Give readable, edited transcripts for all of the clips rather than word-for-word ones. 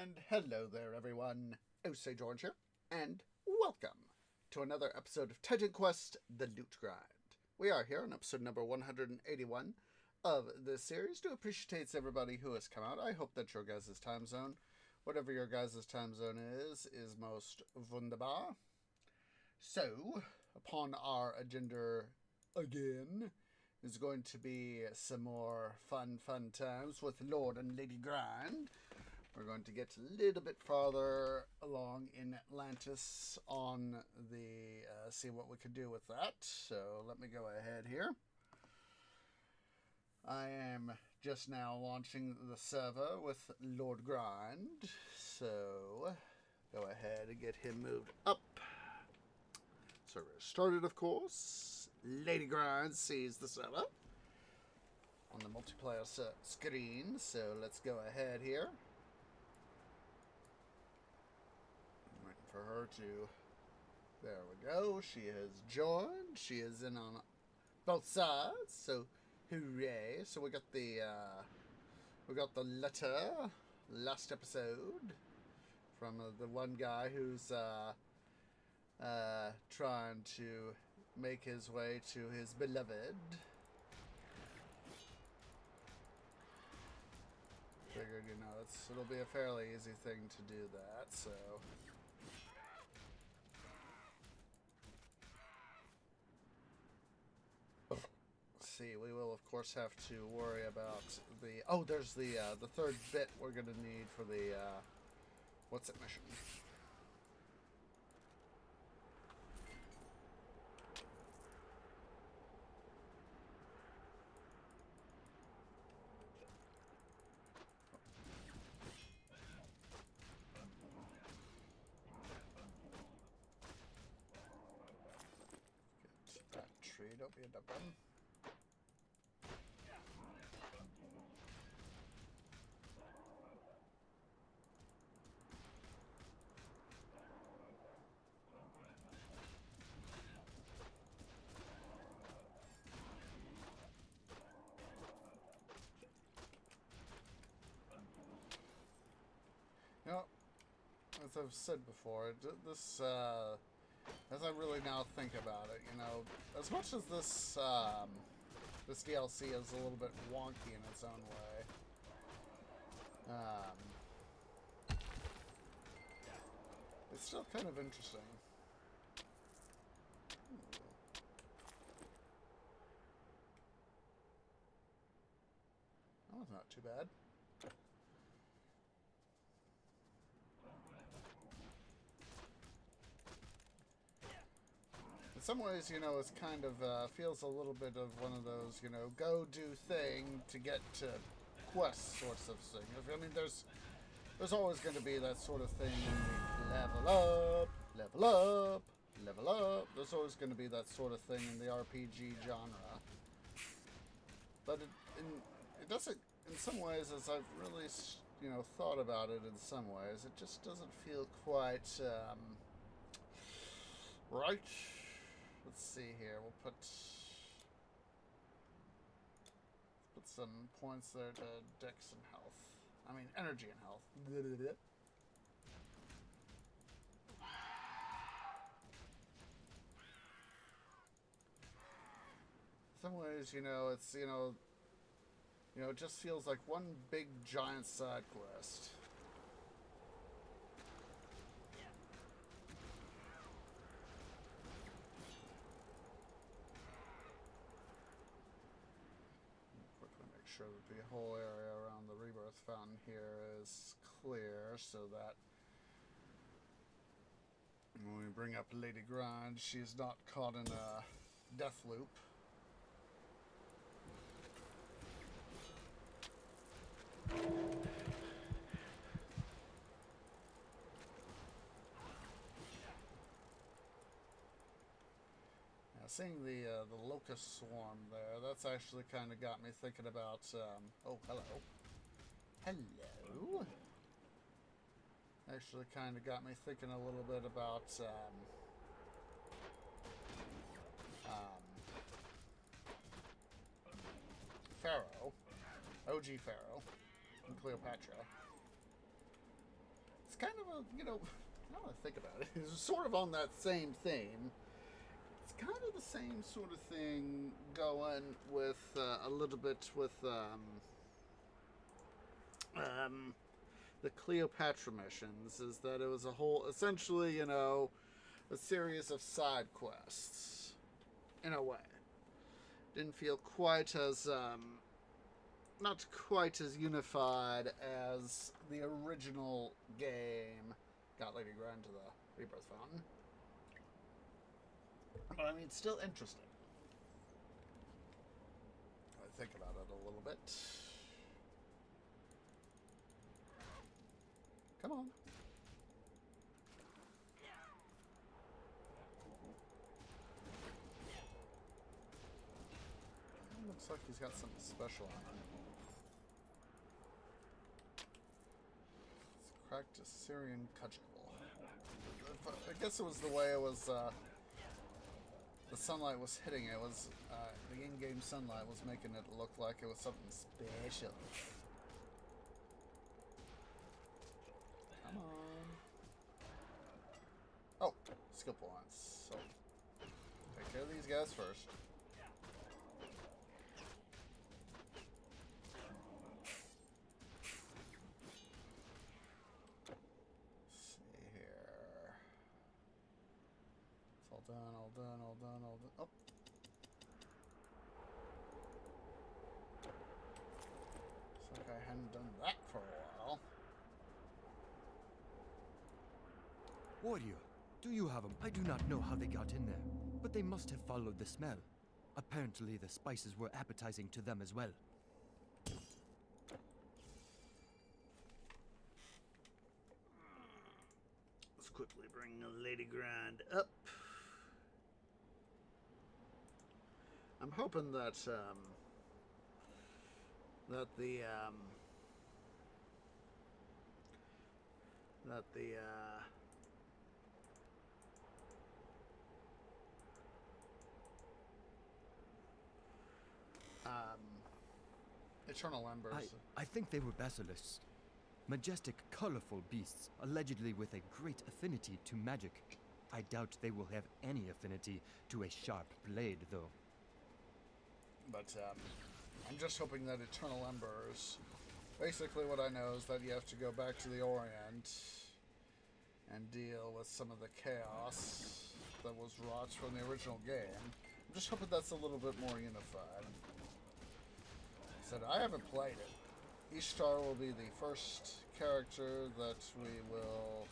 And hello there, everyone. Osage Orange here, and welcome to another episode of Titan Quest: The Loot Grind. We are here on episode number 181 of this series. Do appreciate everybody who has come out. I hope that your guys' time zone, whatever your guys' time zone is most wunderbar. So, upon our agenda again is going to be some more fun times with Lord and Lady Grind. We're going to get a little bit farther along in Atlantis on the see what we could do with that. So let me go ahead here. I am just now launching the server with Lord Grind. So go ahead and get him moved up. Server started, of course. Lady Grind sees the server on the multiplayer screen. So let's go ahead here. I'm waiting for her to... There we go. She has joined. She is in on both sides. So, hooray. So we got the letter last episode from the one guy who's trying to make his way to his beloved. Figured, it'll be a fairly easy thing to do that, so... See, we will of course have to worry about the... Oh, there's the third bit we're going to need for the, what's it mission? Get that tree, don't be a dumb. As I've said before, this, as I really now think about it, as much as this, this DLC is a little bit wonky in its own way, it's still kind of interesting. That was not too bad. In some ways, it's kind of feels a little bit of one of those, go do thing to get to quest sorts of thing. I mean, there's always going to be that sort of thing. Level up, level up, level up. There's always going to be that sort of thing in the RPG genre. But it doesn't. In some ways, as I've really, thought about it. In some ways, it just doesn't feel quite right. Let's see here. We'll put some points there to dex and health. I mean, energy and health. In some ways, it's, it just feels like one big giant side quest. Sure that the whole area around the rebirth fountain here is clear, so that when we bring up Lady Grind, she's not caught in a death loop. Seeing the locust swarm there, that's actually kind of got me thinking about, oh, hello. Hello. Actually kind of got me thinking a little bit about, Pharaoh. OG Pharaoh. And Cleopatra. It's kind of a, now that I think about it, it's sort of on that same theme. It's kind of the same sort of thing going with a little bit with the Cleopatra missions, is that it was a whole, essentially, a series of side quests, in a way. Didn't feel quite as, not quite as unified as the original game got Lady Grand to the Rebirth Fountain. But I mean, it's still interesting. I think about it a little bit. Come on. Looks like he's got something special on him. It's cracked Assyrian cudgel. I guess it was the way it was, the sunlight was hitting it. Was the in-game sunlight was making it look like it was something special. Come on. Oh, skill points. So, take care of these guys first. All done. Oh. Looks like I hadn't done that for a while. Warrior, do you have them? I do not know how they got in there, but they must have followed the smell. Apparently the spices were appetizing to them as well. Let's quickly bring Lady Grand up. I'm hoping that the Eternal Embers. I think they were basilisks. Majestic, colorful beasts, allegedly with a great affinity to magic. I doubt they will have any affinity to a sharp blade, though. But I'm just hoping that Eternal Embers... Basically what I know is that you have to go back to the Orient and deal with some of the chaos that was wrought from the original game. I'm just hoping that's a little bit more unified. I said, I haven't played it. Ishtar will be the first character that we will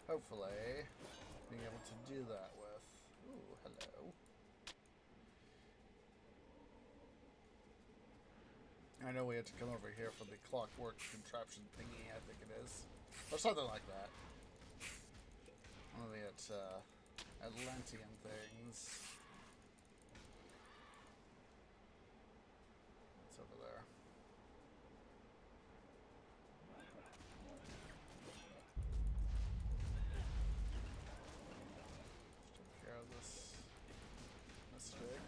hopefully be able to do that with. Ooh, hello. I know we had to come over here for the clockwork contraption thingy, I think it is. Or something like that. One of the Atlantean things. It's over there. Let's take care of this mistake.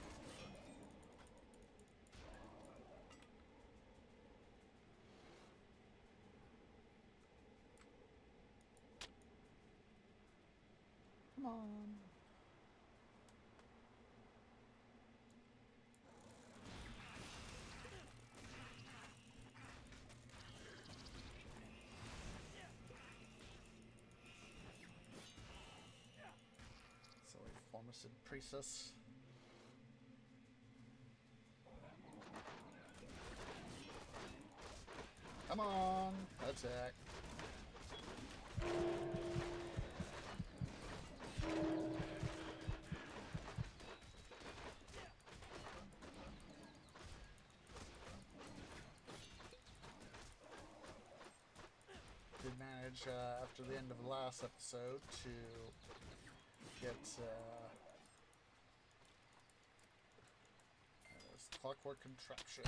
Come on. So a Formicid Priestess. Come on, attack. Did manage after the end of the last episode to get this clockwork contraption.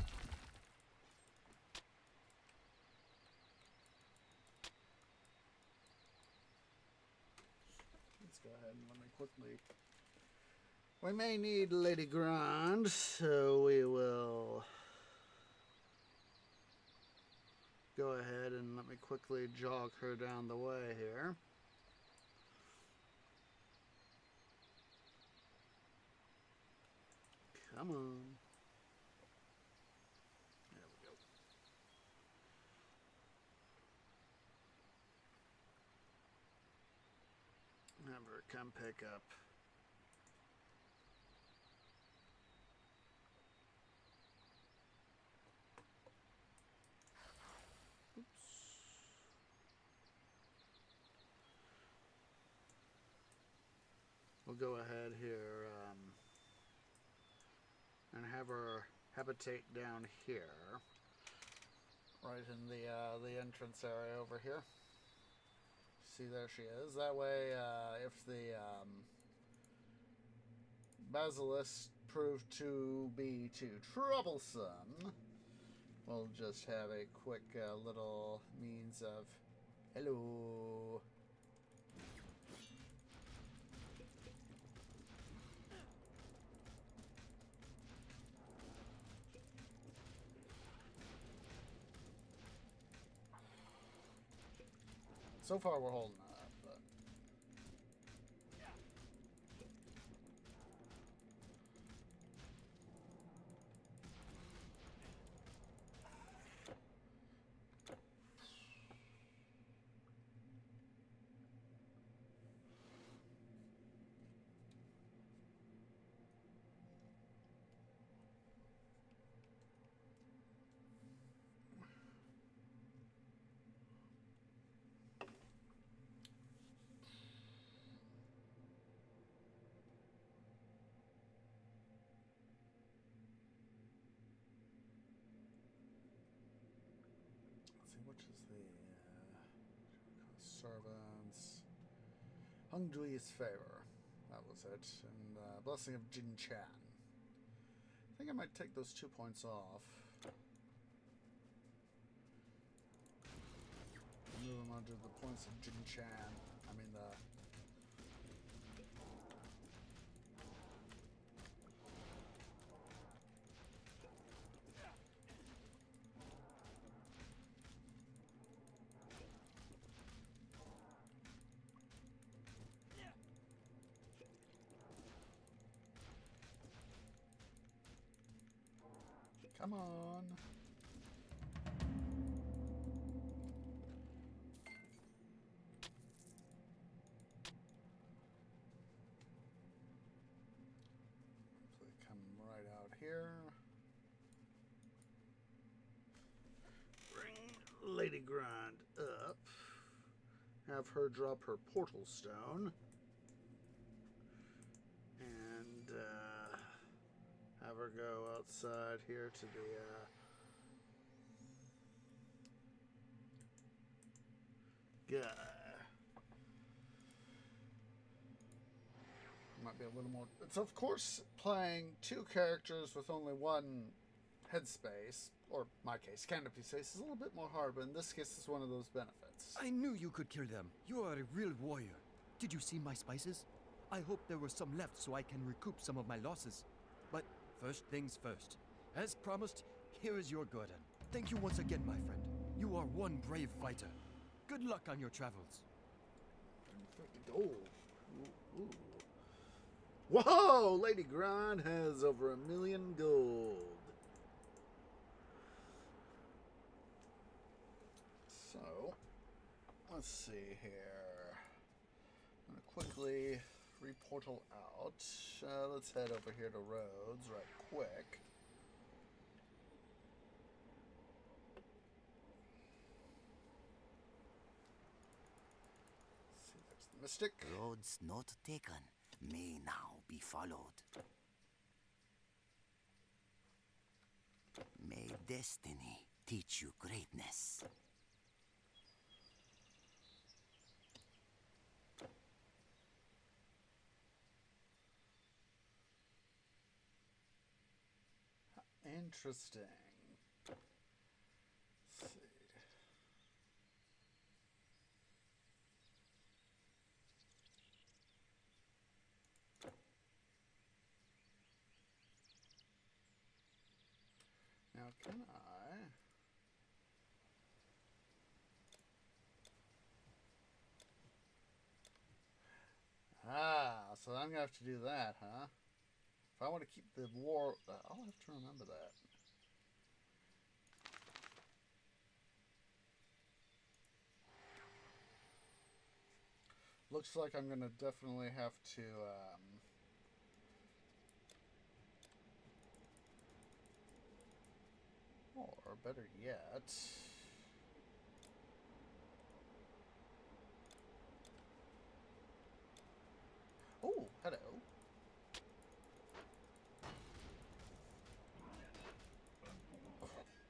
Let's go ahead and let me quickly. We may need Lady Grand, so we will go ahead and let me quickly jog her down the way here. Come on. There we go. Have her come pick up. Oops. We'll go ahead here and have her habitate down here, right in the entrance area over here. See, there she is. That way, if the basilisk proved to be too troublesome, we'll just have a quick little means of hello. So far, we're holding up, but which is the servants? Hung Dui's favor. That was it. And blessing of Jin Chan. I think I might take those 2 points off. Move them onto the points of Jin Chan. I mean the. Come on. Hopefully come right out here. Bring Lady Grind up. Have her drop her portal stone. And have her go outside here to the guy. Might be a little more. It's of course playing two characters with only one headspace, or my case, canopy space, is a little bit more hard, but in this case, it's one of those benefits. I knew you could kill them. You are a real warrior. Did you see my spices? I hope there were some left so I can recoup some of my losses. But first things first. As promised, here is your guerdon. Thank you once again, my friend. You are one brave fighter. Good luck on your travels. Gold. Ooh, ooh. Whoa! Lady Grind has over 1 million gold. So, let's see here. I'm gonna quickly reportal out. Let's head over here to Rhodes right quick. Let's see, there's the Mystic. Roads not taken may now be followed. May destiny teach you greatness. Interesting. Let's see. Now, can I? I'm gonna have to do that, huh? If I want to keep the war... I'll have to remember that. Looks like I'm gonna definitely have to, or better yet... Oh, hello.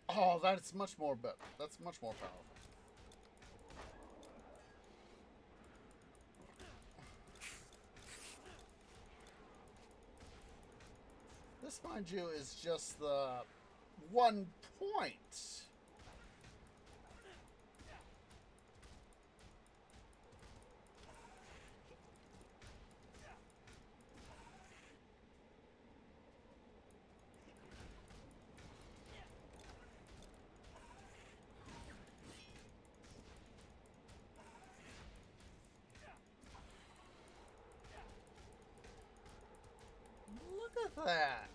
Oh, that's much more better. That's much more powerful. This, mind you, is just the 1 point. Look at that.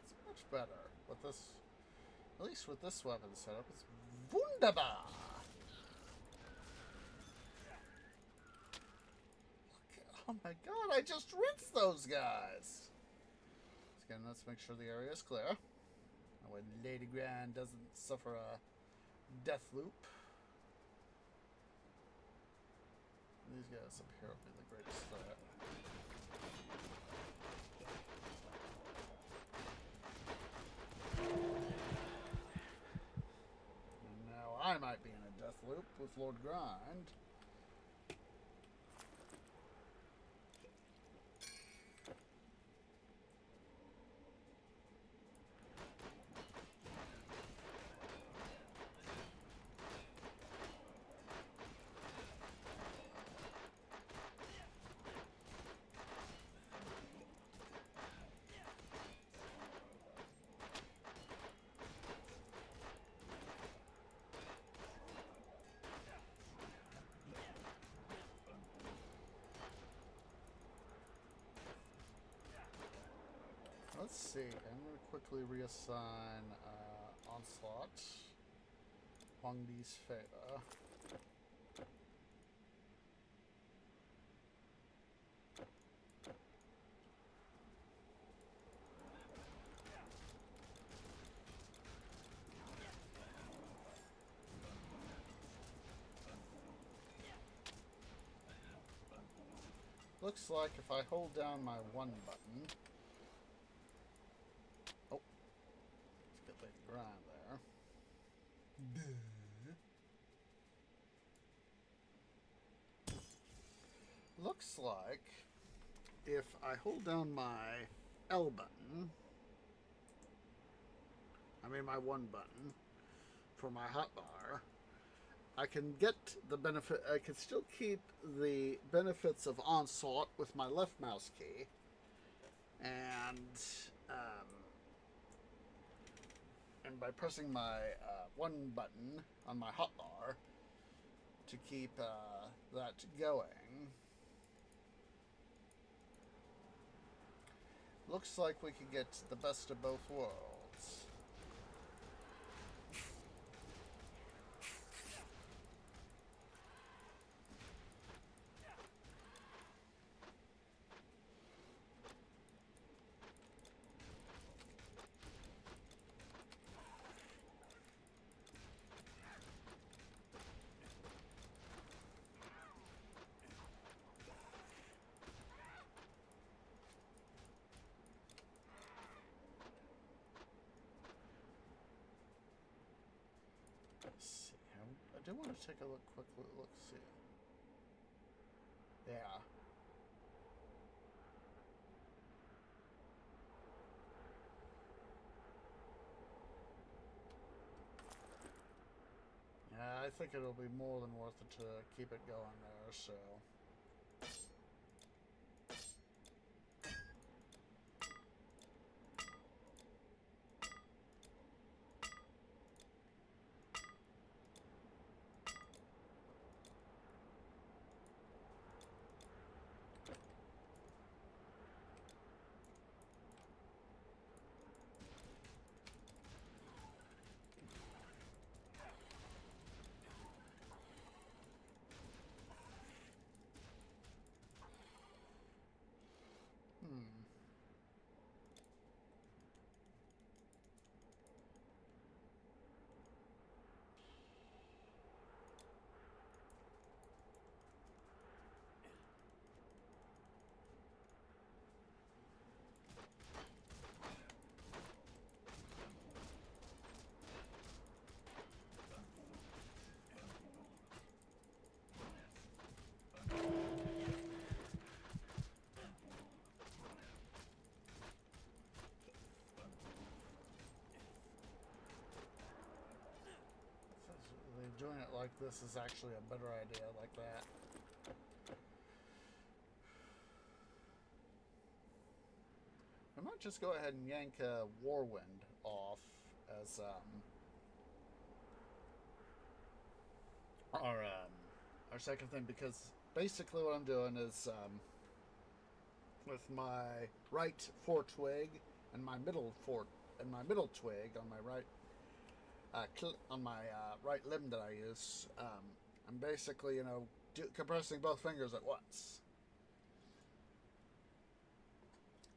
It's much better with this. At least with this weapon setup, it's wunderbar. Oh my god, I just rinsed those guys. Again, let's make sure the area is clear. That way Lady Gran doesn't suffer a death loop. These guys up here will be the greatest threat. And now I might be in a death loop with Lord Grind. Let's see. I'm going to quickly reassign Onslaught. Huang Di's favor. Looks like if I hold down my 1 button... Oh. Let's get Lady Grind there. Looks like if I hold down my L button... I mean my 1 button for my hotbar, I can get the benefit. I can still keep the benefits of Onslaught with my left mouse key, and by pressing my 1 button on my hotbar to keep that going. Looks like we could get the best of both worlds. Let's see. I do want to take a quick look. See. Yeah. Yeah, I think it'll be more than worth it to keep it going there, so... doing it like this is actually a better idea, like that. I might just go ahead and yank Warwind off as our second thing, because basically what I'm doing is with my right fore twig and my middle twig on my right right limb that I use, I'm basically, you know, compressing both fingers at once.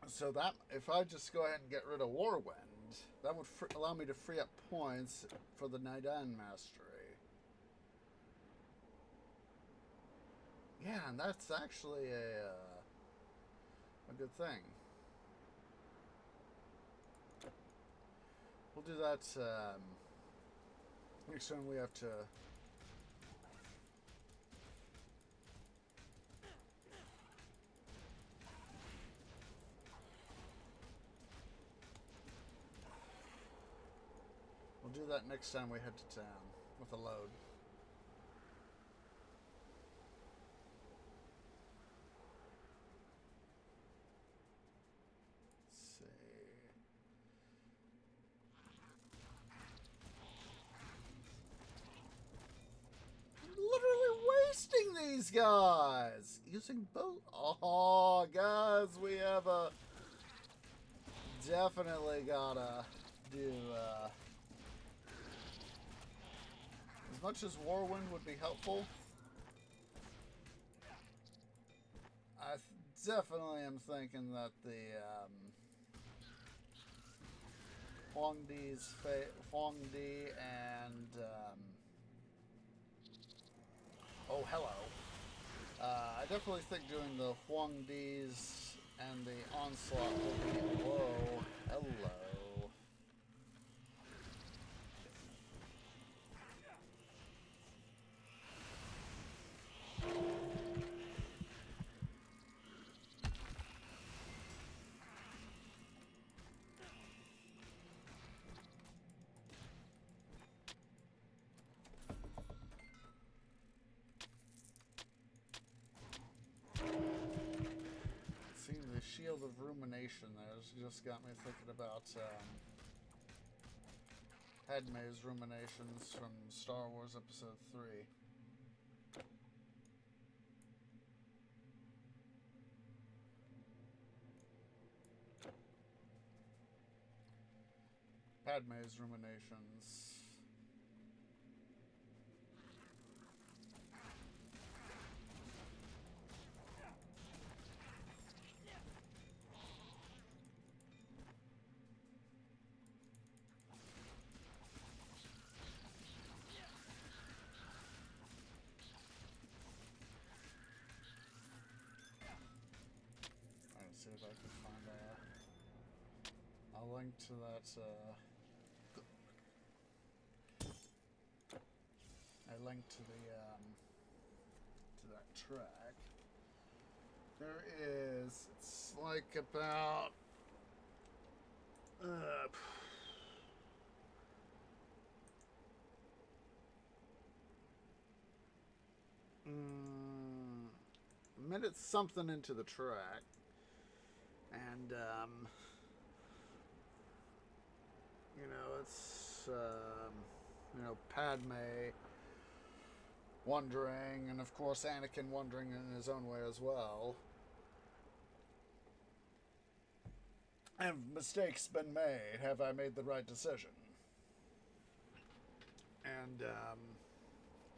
So that, if I just go ahead and get rid of Warwind, that would allow me to free up points for the Naidan Mastery. Yeah, and that's actually a good thing. We'll do that next time we have to... We'll do that next time we head to town with a load. Let's see. I'm literally wasting these guys! Using both. Oh, guys, we have a... Definitely gotta do... As much as Warwind would be helpful, I definitely am thinking that the Huangdi and oh, hello. I definitely think doing the Huangdis and the Onslaught will be... Whoa, hello. Shield of Rumination there's just got me thinking about Padme's ruminations from Star Wars Episode 3. Padme's ruminations. See if I can find a link to that a link to the to that track. There is, it's like about minute something into the track. And, you know, it's, you know, Padme wondering, and of course Anakin wondering in his own way as well. Have mistakes been made? Have I made the right decision? And,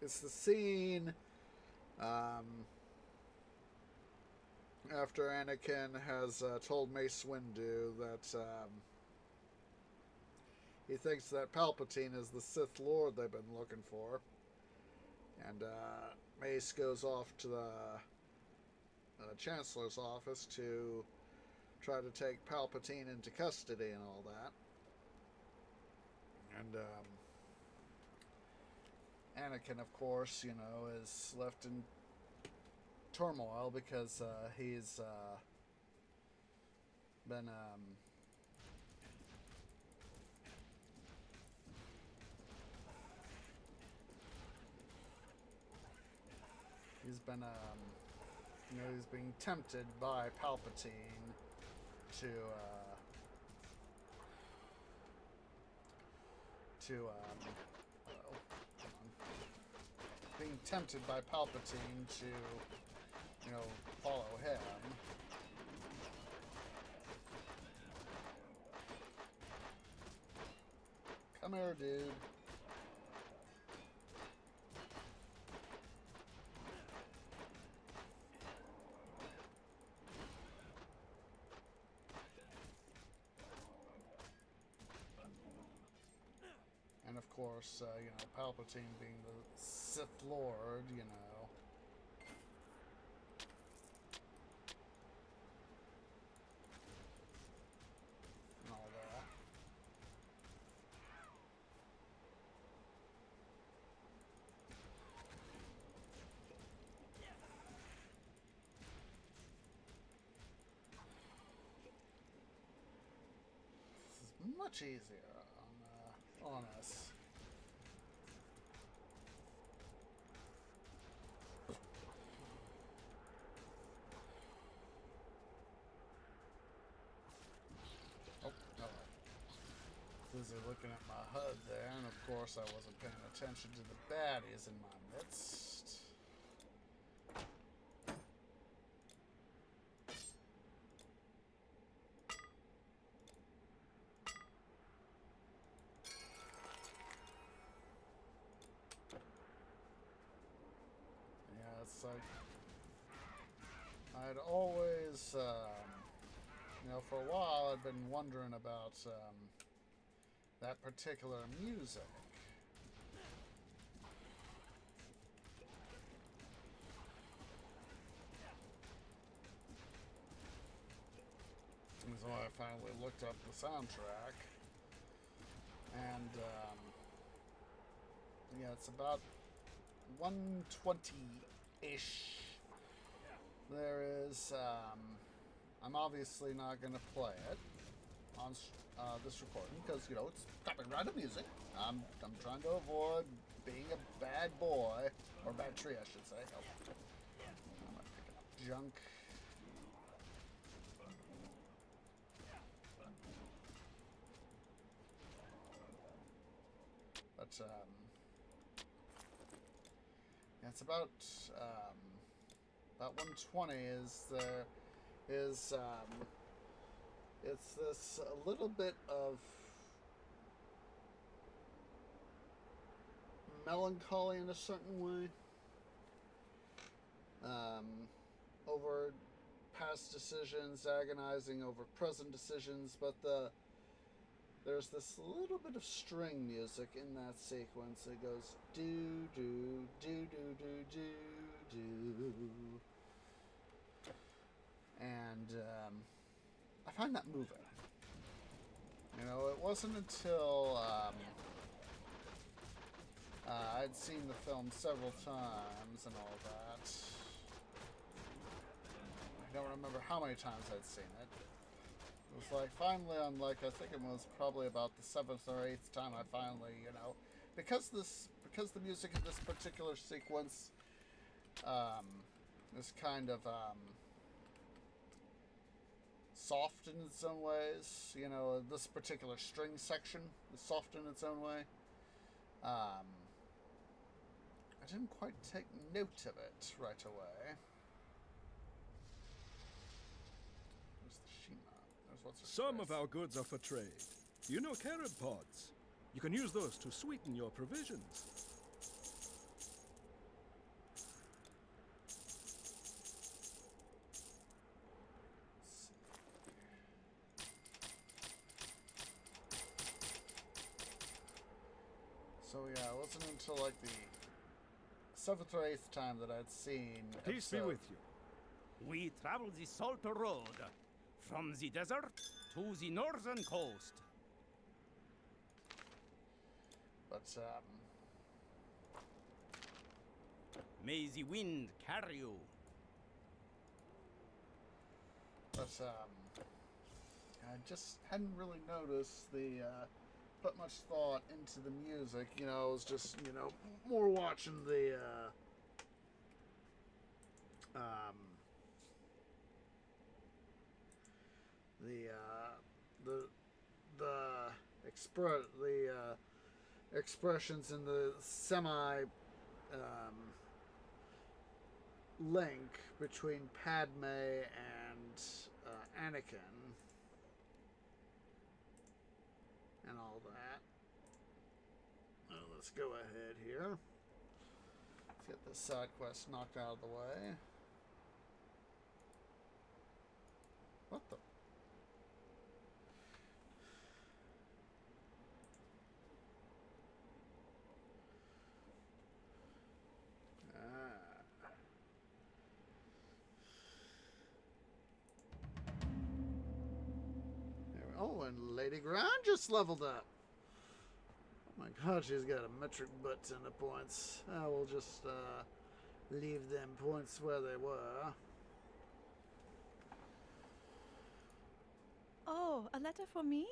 it's the scene, after Anakin has told Mace Windu that he thinks that Palpatine is the Sith Lord they've been looking for. And Mace goes off to the Chancellor's office to try to take Palpatine into custody and all that. And Anakin, of course, you know, is left in turmoil because he's been he's been, he's being tempted by Palpatine to, being tempted by Palpatine to, follow him. Come here, dude. And of course, Palpatine being the Sith Lord, and all that. This is much easier on us. Oh, no. Busy looking at my HUD there, and of course I wasn't paying attention to the baddies in my midst. It's like I'd always, for a while I'd been wondering about that particular music. And so I finally looked up the soundtrack, and it's about 120-ish. There is, I'm obviously not going to play it on this recording because, it's copyrighted music. I'm trying to avoid being a bad boy, or bad tree, I should say. Oh. I'm not picking up junk. But, it's about 120 it's this a little bit of melancholy in a certain way, over past decisions, agonizing over present decisions, but there's this little bit of string music in that sequence. It goes do do do do do do do, and I find that moving. It wasn't until I'd seen the film several times and all that. I don't remember how many times I'd seen it. It was like finally on I think it was probably about the 7th or 8th time I finally, because the music in this particular sequence is kind of soft in its own ways. This particular string section is soft in its own way. I didn't quite take note of it right away. There's the Shima. There's what's her Some face. of our goods are for trade. Carrot pods. You can use those to sweeten your provisions. So yeah, it wasn't until the 7th or 8th time that I'd seen. Peace be with you. We travel the Salt Road, from the desert to the northern coast. But May the wind carry you. But I just hadn't really noticed put much thought into the music. I was just more watching the um, the expressions in the semi link between Padme and Anakin and all that. Let's go ahead here. Let's get this side quest knocked out of the way. What the? Oh, and Lady Grand just leveled up. Oh my god, she's got a metric butt ton of points. We'll just leave them points where they were. Oh, a letter for me?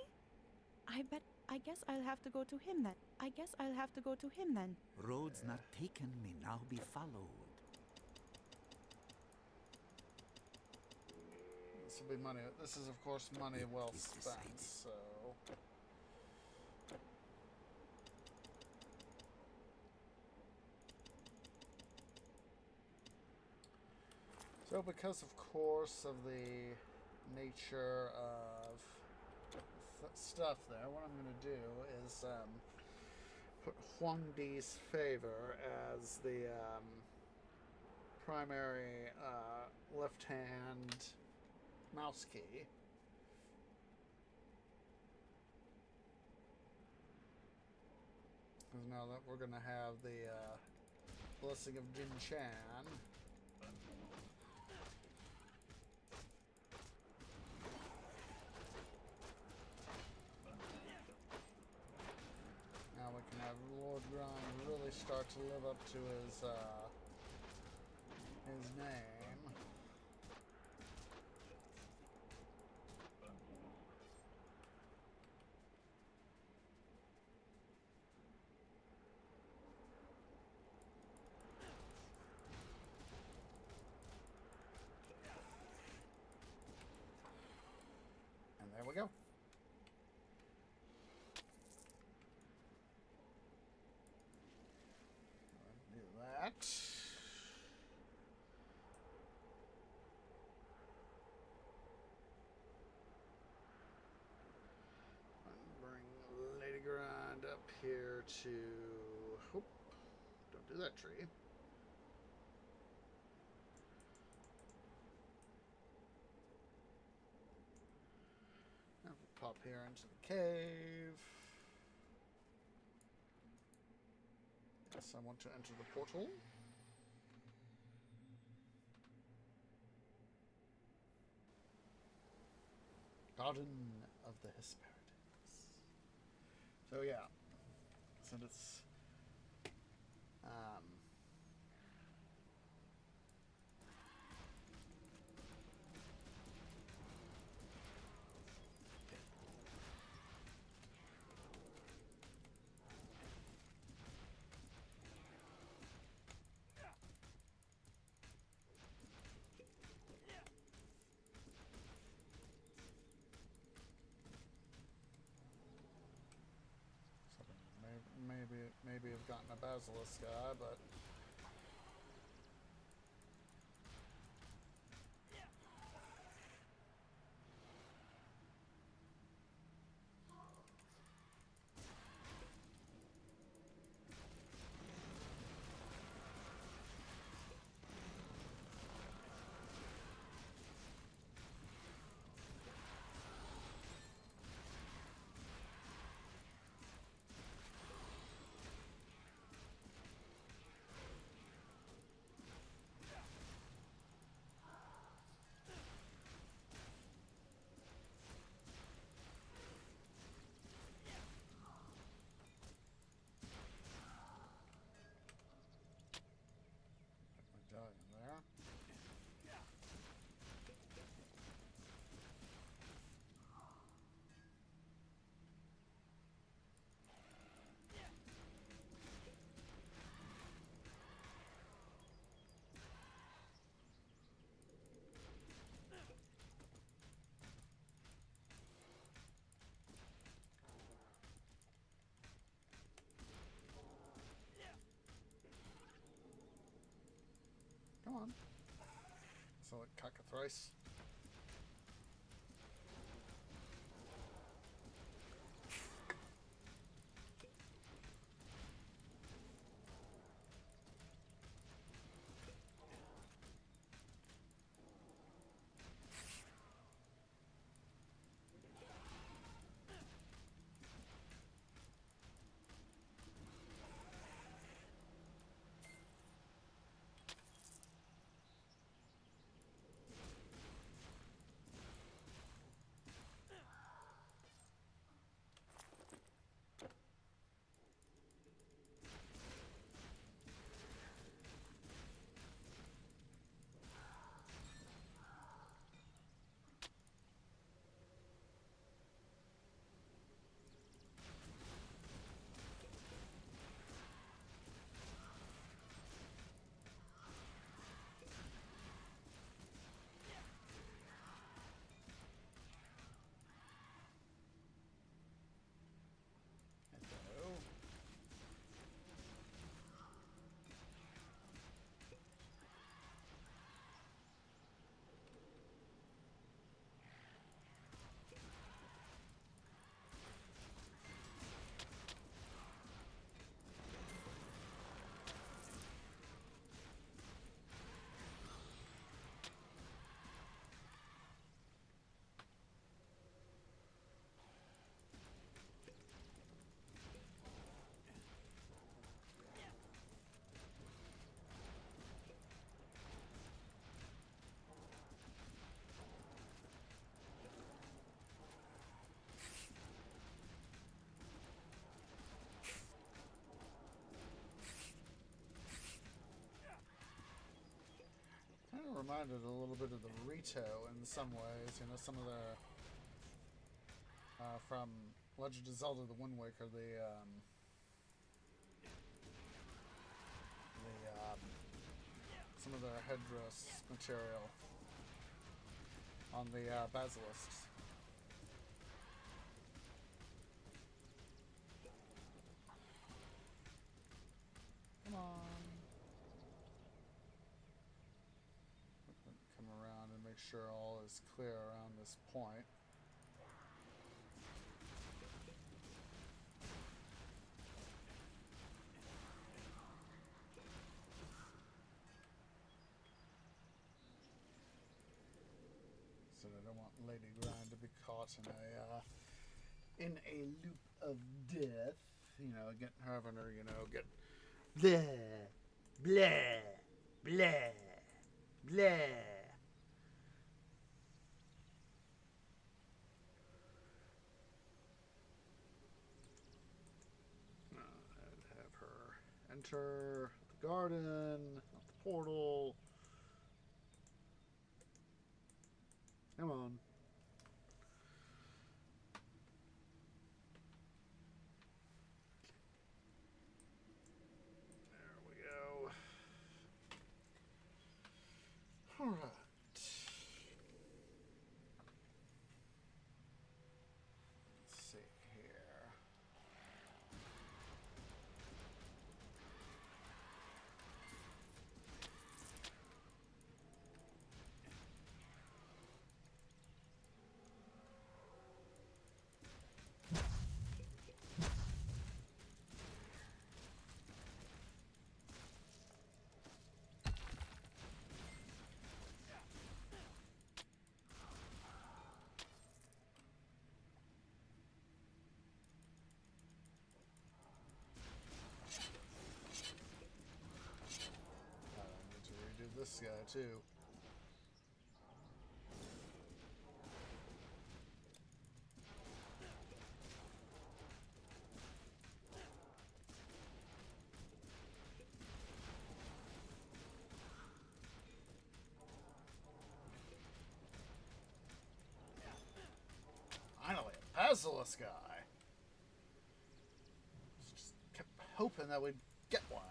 I guess I'll have to go to him then. Roads not taken may now be followed. This will be money. This is, of course, money well Is spent, decided. so... So, because, of course, of the nature of stuff there, what I'm going to do is put Huang Di's favor as the primary left-hand mouse key. Because now that we're going to have the blessing of Jin Chan. Now we can have Lord Grind really start to live up to his name. And there we go. Do that. And bring Lady Grind up here to... Oop, don't do that, tree. Now we'll pop here into the cave. Yes, I want to enter the portal. Garden of the Hesperides. So yeah, so it's maybe have gotten a basilisk guy, but on. So like cockatrice. Kind of reminded a little bit of the Rito in some ways. You know, some of the from Legend of Zelda: The Wind Waker, some of the headdress material on the basilisks. Come on. Come around and make sure all is clear around this point. So I don't want Lady Grind to be caught in a loop of death. You know, having her, get blah, blah, blah, blah. I'd have her enter the garden, not the portal. Come on. There we go. All right. Let's see here. This guy too. Finally, a Basilisk guy. Just kept hoping that we'd get one.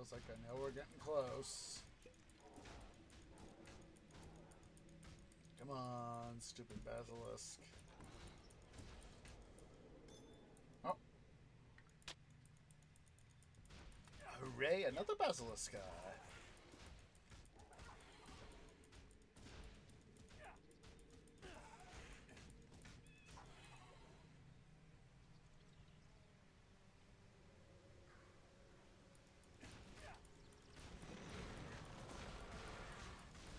was like, I know we're getting close. Come on, stupid basilisk. Oh. Hooray, another basilisk guy.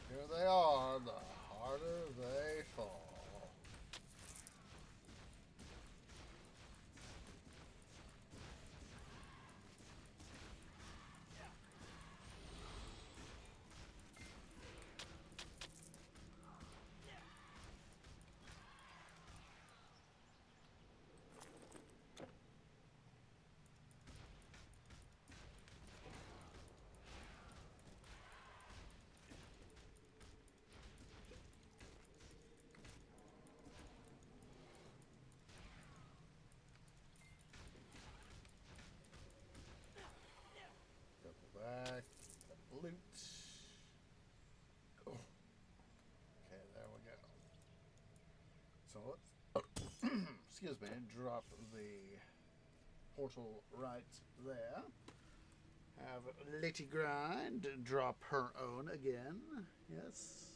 Here they are, the harder they fall. Back, loot. Oh. Okay, there we go. So let's, excuse me, drop the portal right there. Have Lady Grind drop her own again. Yes.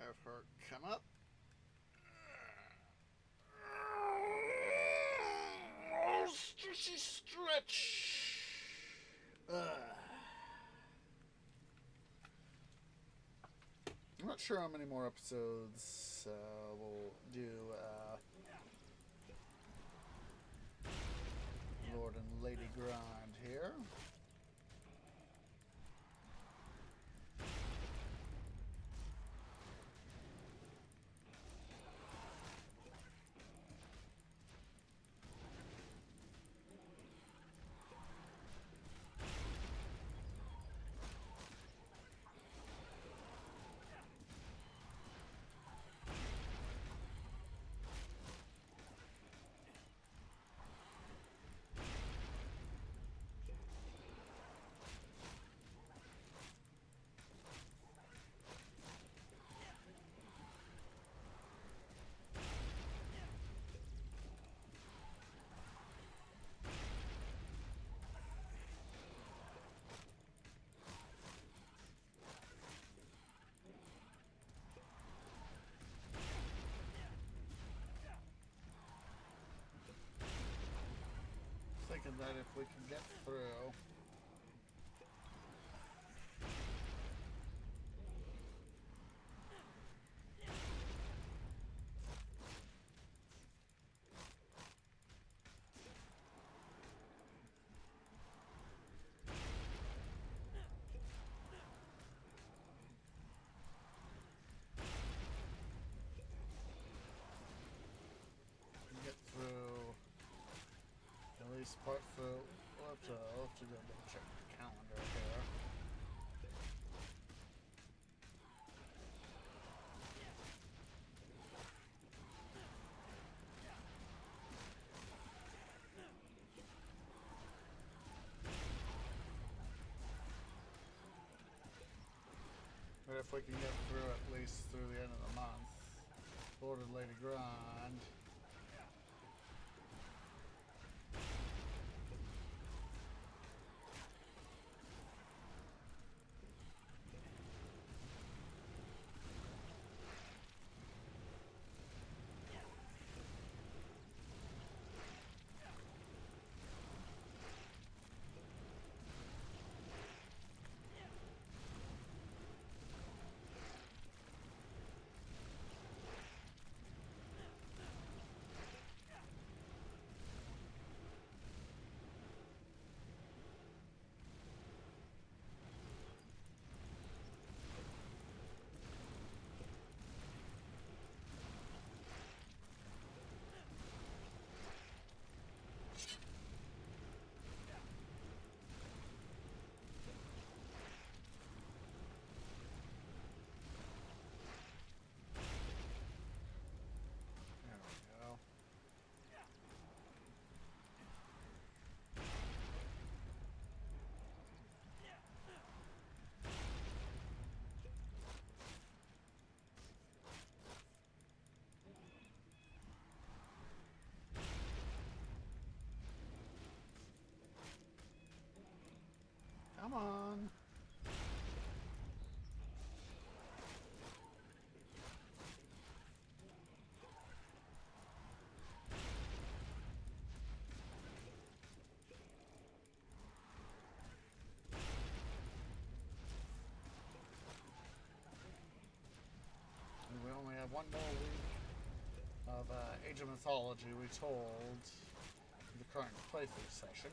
Have her come up. Stretchy stretch. I'm not sure how many more episodes we'll do. Lord and Lady Grind here. Thinking that if we can get through. Get through at least part through. We'll have to go double check the calendar here. But if we can get through at least through the end of the month, Lord and Lady Grind. Come on. And we only have one more week of Age of Mythology, we told, in the current playthrough session.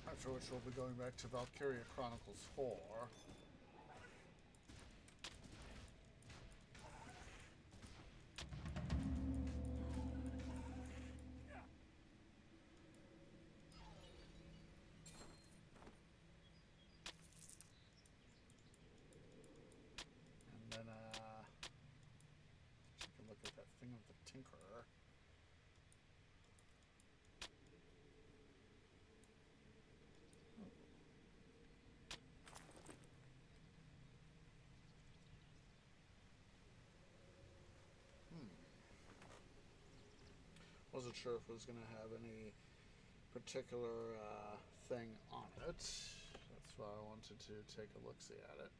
After which we'll be going back to Valkyria Chronicles 4. And then, take a look at that thing of the Tinkerer. Wasn't sure if it was going to have any particular thing on it. That's why I wanted to take a look-see at it.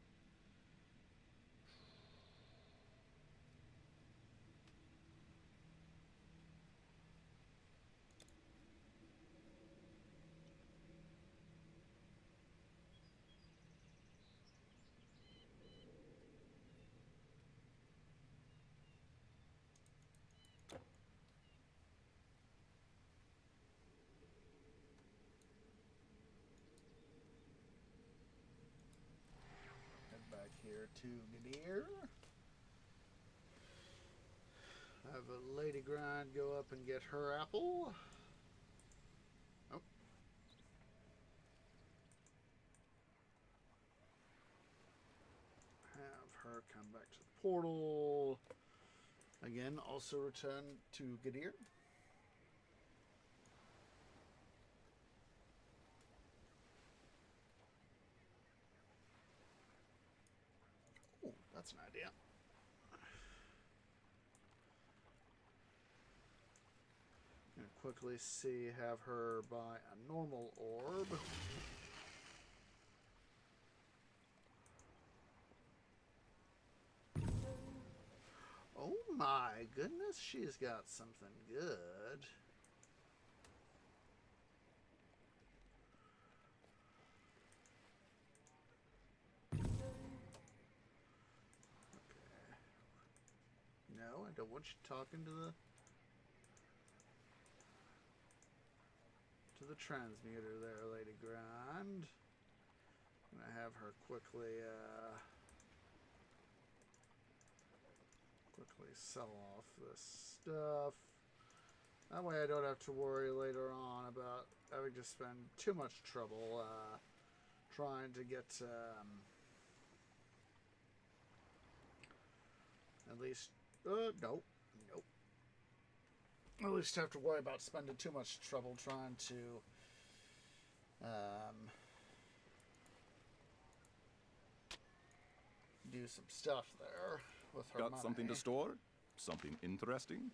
Back here to Gadir. Have a Lady Grind go up and get her apple. Oh. Have her come back to the portal. Again, also return to Gadir. That's an idea. Gonna quickly have her buy a normal orb. Oh my goodness, she's got something good. No, I don't want you talking to the transmuter there, Lady Grind. I'm gonna have her quickly sell off this stuff. That way I don't have to worry later on about having to spend too much trouble trying to get at least nope. At least have to worry about spending too much trouble trying to do some stuff there with her Got money. something to store? Something interesting?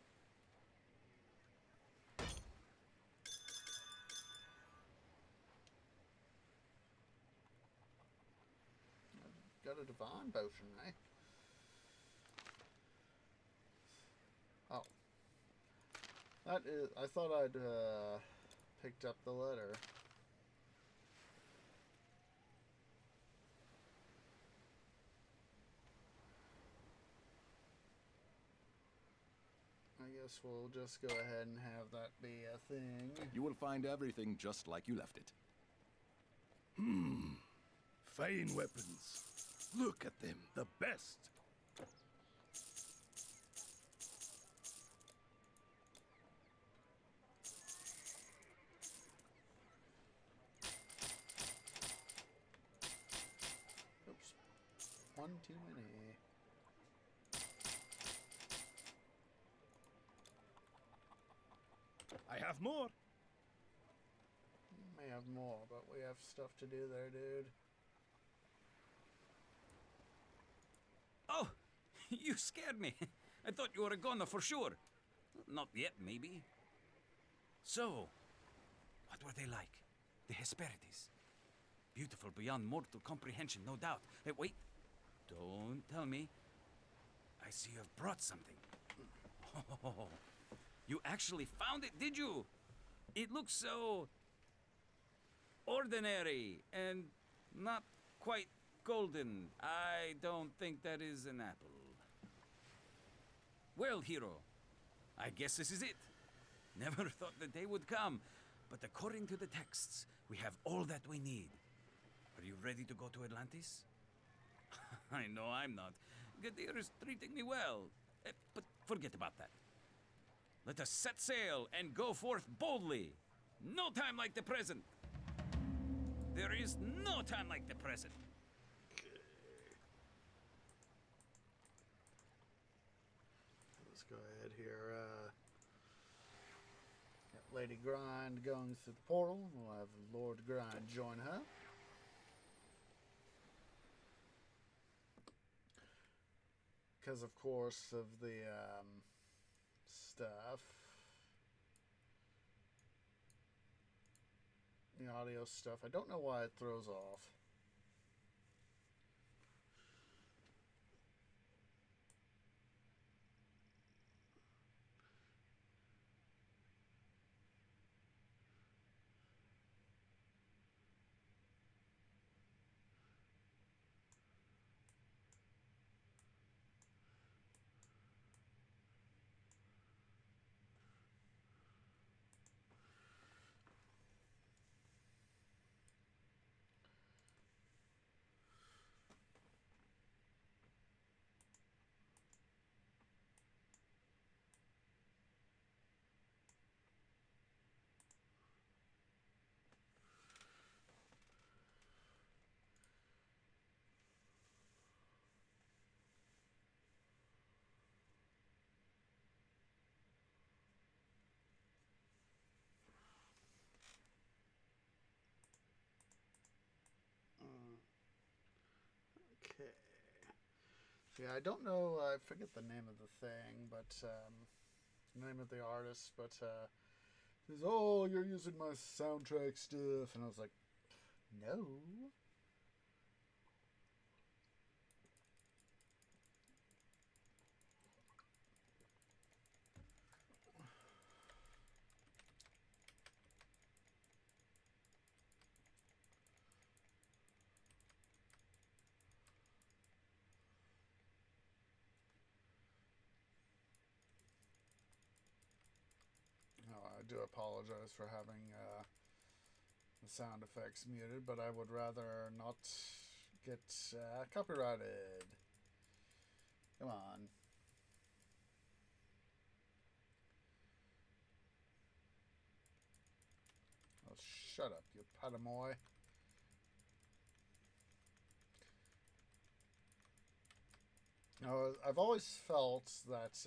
Got a divine potion, eh? Oh. That is... I thought I'd picked up the letter. I guess we'll just go ahead and have that be a thing. You will find everything just like you left it. Fine weapons. Look at them, the best. Oops. One too many. I have more. May have more, but we have stuff to do there, dude. Oh, you scared me. I thought you were a goner for sure. Not yet, maybe. So, what were they like? The Hesperides. Beautiful beyond mortal comprehension, no doubt. Hey, wait. Don't tell me. I see you've brought something. Oh, you actually found it, did you? It looks so ordinary and not quite golden. I don't think that is an apple. Well, hero, I guess this is it. Never thought the day would come, but according to the texts, we have all that we need. Are you ready to go to Atlantis? I know I'm not. Gadir is treating me well. But forget about that. Let us set sail and go forth boldly. No time like the present. There is no time like the present. Let's go ahead here. Got Lady Grind going through the portal. We'll have Lord Grind join her. Because, of course, of the stuff. The audio stuff. I don't know why it throws off. Okay. So yeah, I don't know. I forget the name of the thing, but the name of the artist. But says, "Oh, you're using my soundtrack stuff," and I was like, "No." I do apologize for having the sound effects muted, but I would rather not get copyrighted. Come on. Oh, shut up, you patamoy. No, I've always felt that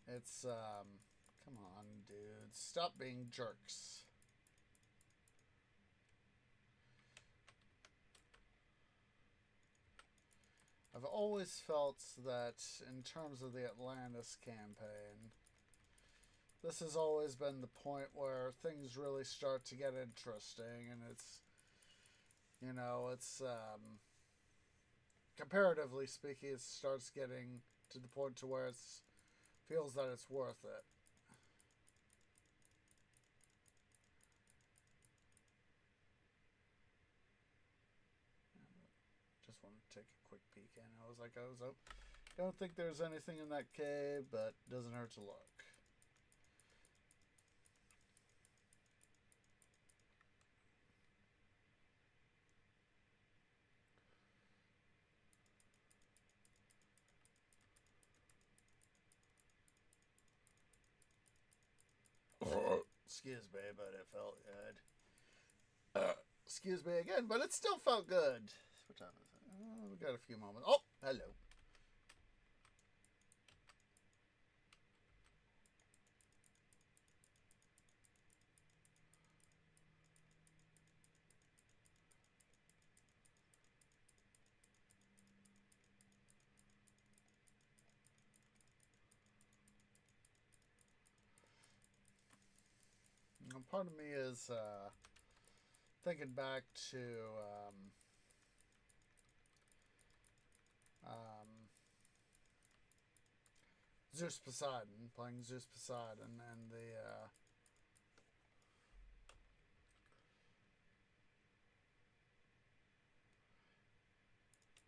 it's come on, dude, stop being jerks. I've always felt that in terms of the Atlantis campaign, this has always been the point where things really start to get interesting, and it's, you know, it's comparatively speaking, it starts getting to the point to where it's feels that it's worth it. Just want to take a quick peek in. I don't think there's anything in that cave, but doesn't hurt to look. Excuse me, but it felt good. Excuse me again, but it still felt good. What time is it? Oh, we got a few moments. Oh, hello. And part of me is thinking back to Zeus Poseidon, playing Zeus Poseidon, and the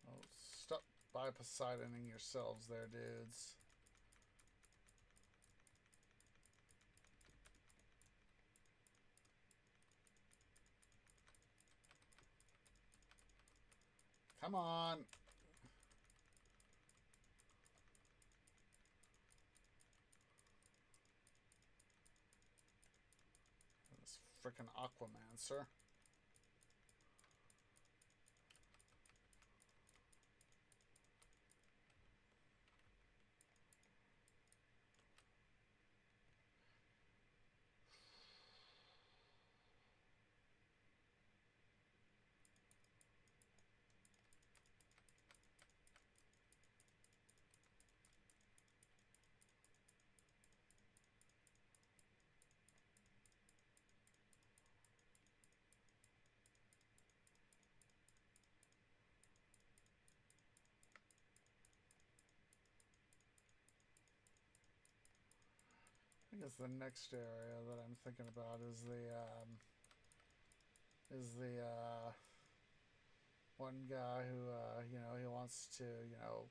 oh, stop by Poseidoning yourselves there, dudes. Come on. This frickin' Aquamancer. I guess the next area that I'm thinking about is the one guy who you know, he wants to, you know,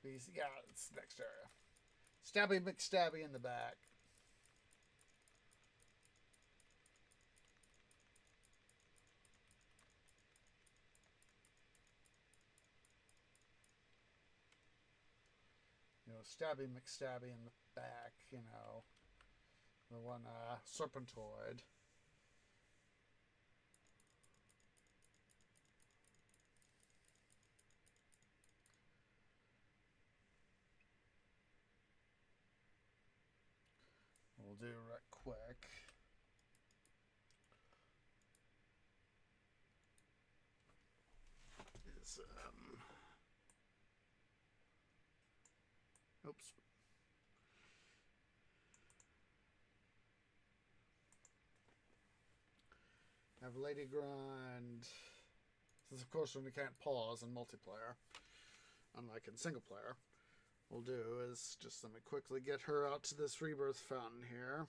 be, yeah, it's the next area. Stabby McStabby in the back. You know, Stabby McStabby in the back, you know. The one, Serpentoid. We'll do right quick. Is, oops. Have Lady Grind. This is, of course, when we can't pause in multiplayer, unlike in single player. We'll do is just let me quickly get her out to this rebirth fountain here,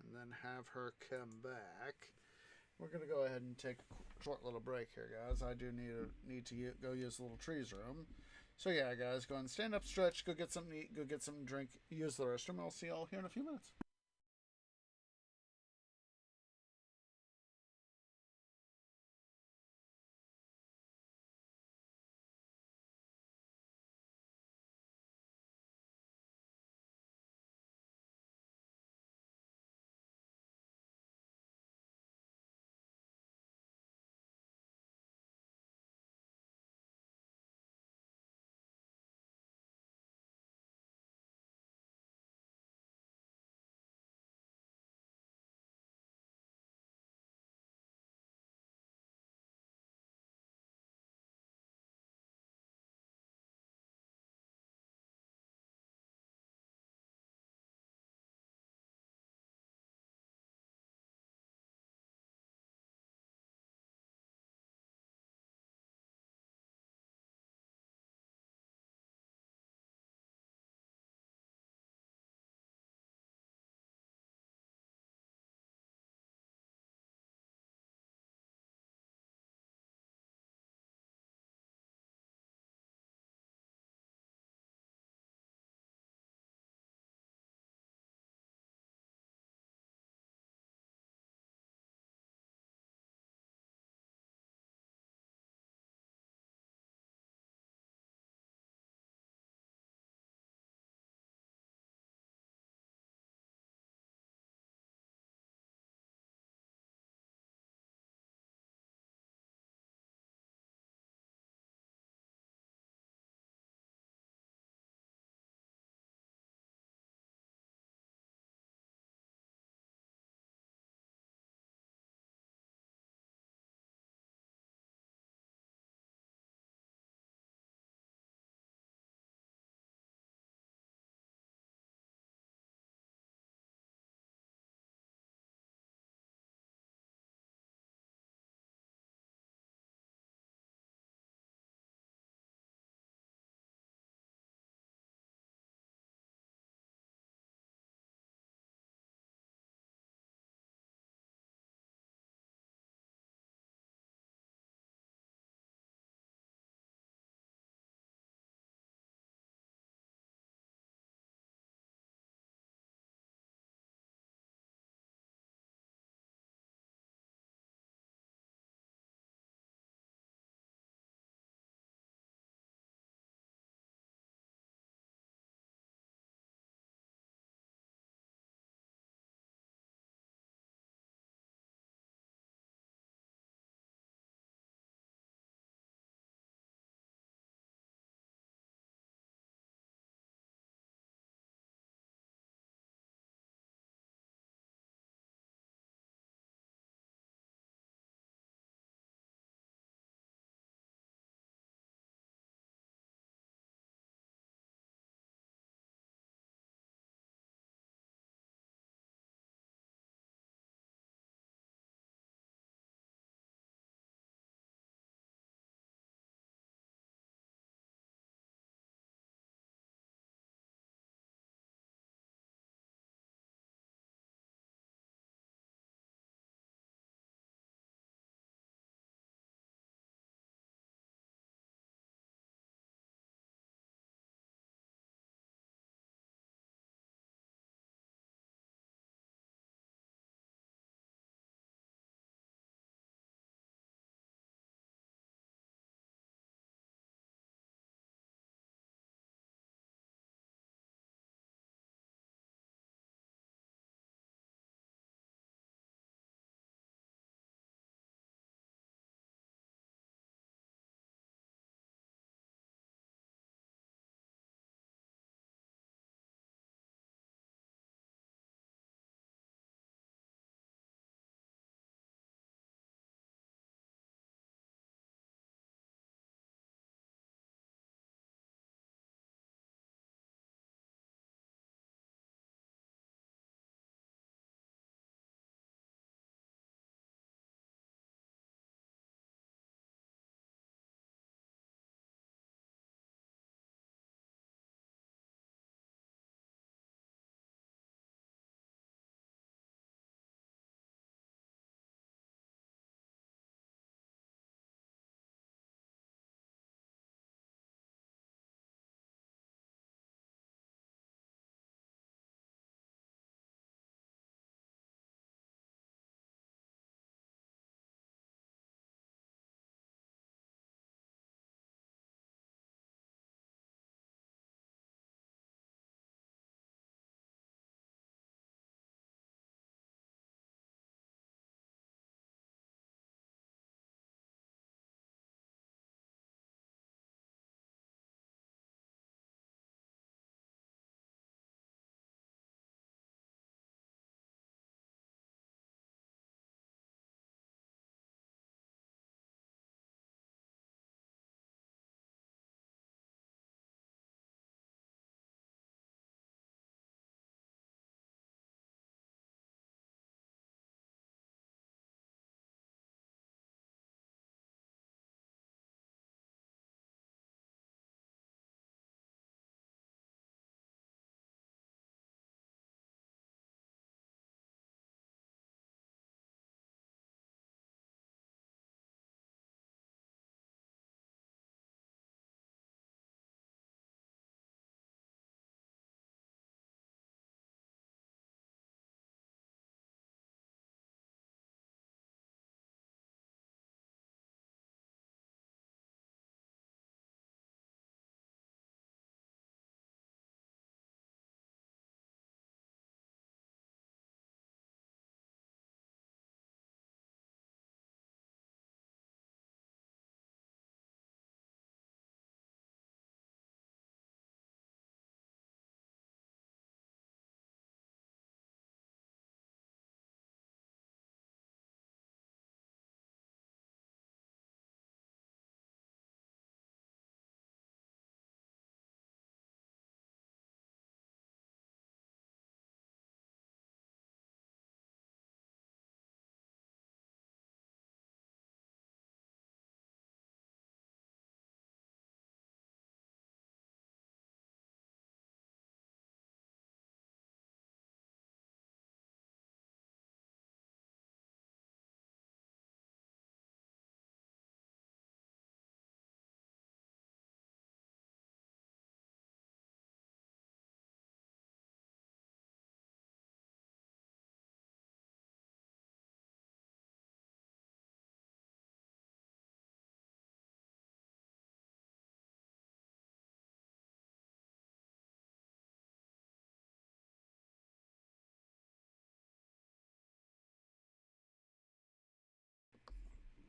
and then have her come back. We're gonna go ahead and take a short little break here, guys. I do need to go use the little trees room. So yeah, guys, go ahead and stand up, stretch, go get something to eat, go get something to drink, use the restroom. I'll see y'all here in a few minutes.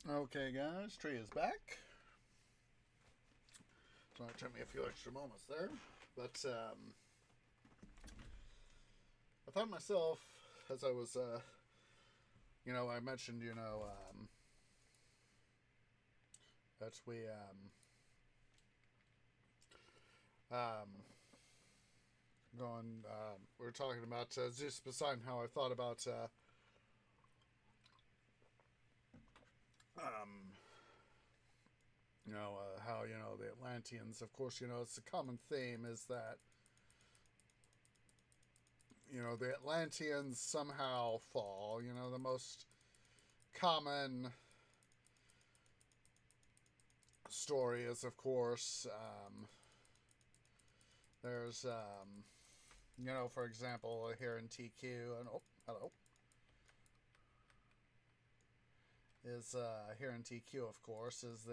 Okay, guys, Tree is back. So it took me a few extra moments there, but I found myself as I was, I mentioned, that we were talking about Zeus Poseidon, how I thought about how the Atlanteans, of course, it's a common theme is that the Atlanteans somehow fall. The most common story is, of course, there's for example, here in TQ, and hello, is here in TQ, of course, is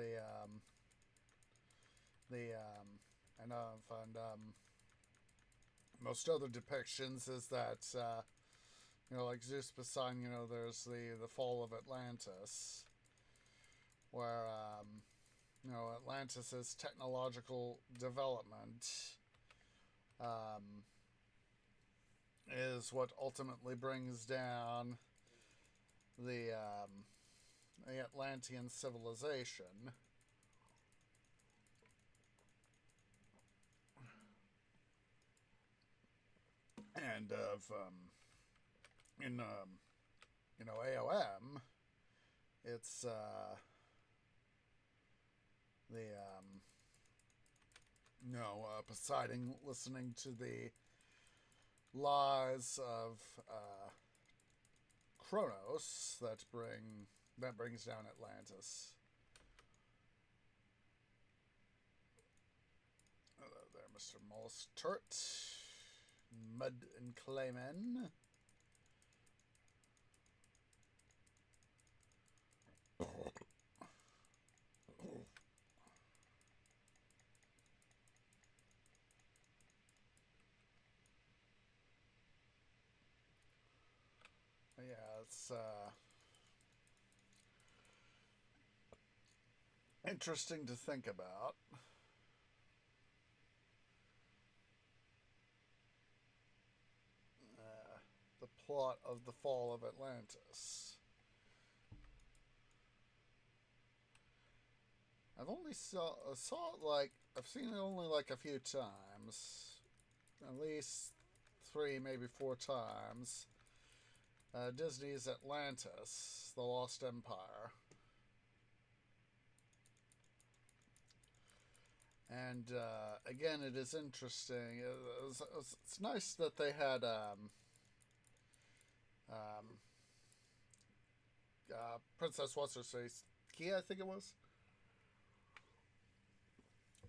most other depictions is that like Zeus Poseidon, there's the fall of Atlantis, where Atlantis's technological development is what ultimately brings down the Atlantean civilization. And in AOM, it's Poseidon listening to the lies of Kronos that brings down Atlantis. Hello there, Mr. Mollusk Turret. Mud and Clayman. Yeah, it's interesting to think about. The plot of the fall of Atlantis. I've only I've seen it only like a few times, at least 3, maybe 4 times. Disney's Atlantis, The Lost Empire. And again, it is interesting. It's nice that they had Princess What's-Her-Face, Kia, I think it was.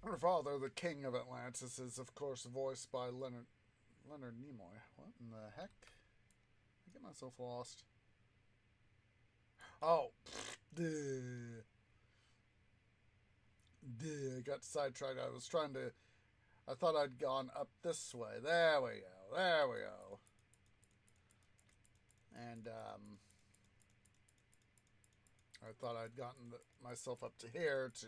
Her father, the king of Atlantis, is of course voiced by Leonard Nimoy. What in the heck? I get myself lost. Oh, duh. I got sidetracked. I thought I'd gone up this way. There we go. And I thought I'd gotten myself up to here to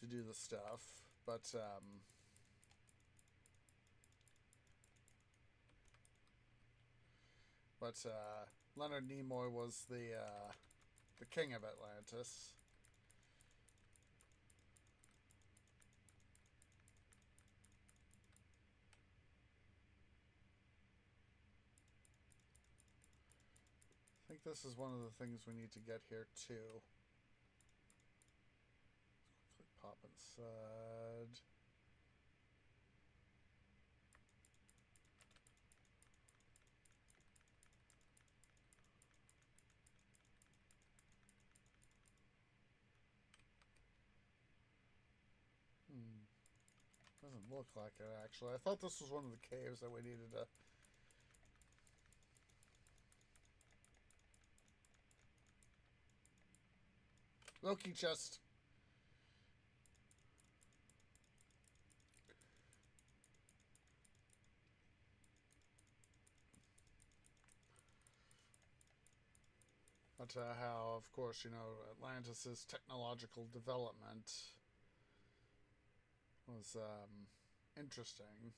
do the stuff, but Leonard Nimoy was the king of Atlantis. I think this is one of the things we need to get here too. Let's quickly pop inside. Doesn't look like it, actually. I thought this was one of the caves that we needed to... Loki chest. But how, of course, Atlantis's technological development was interesting.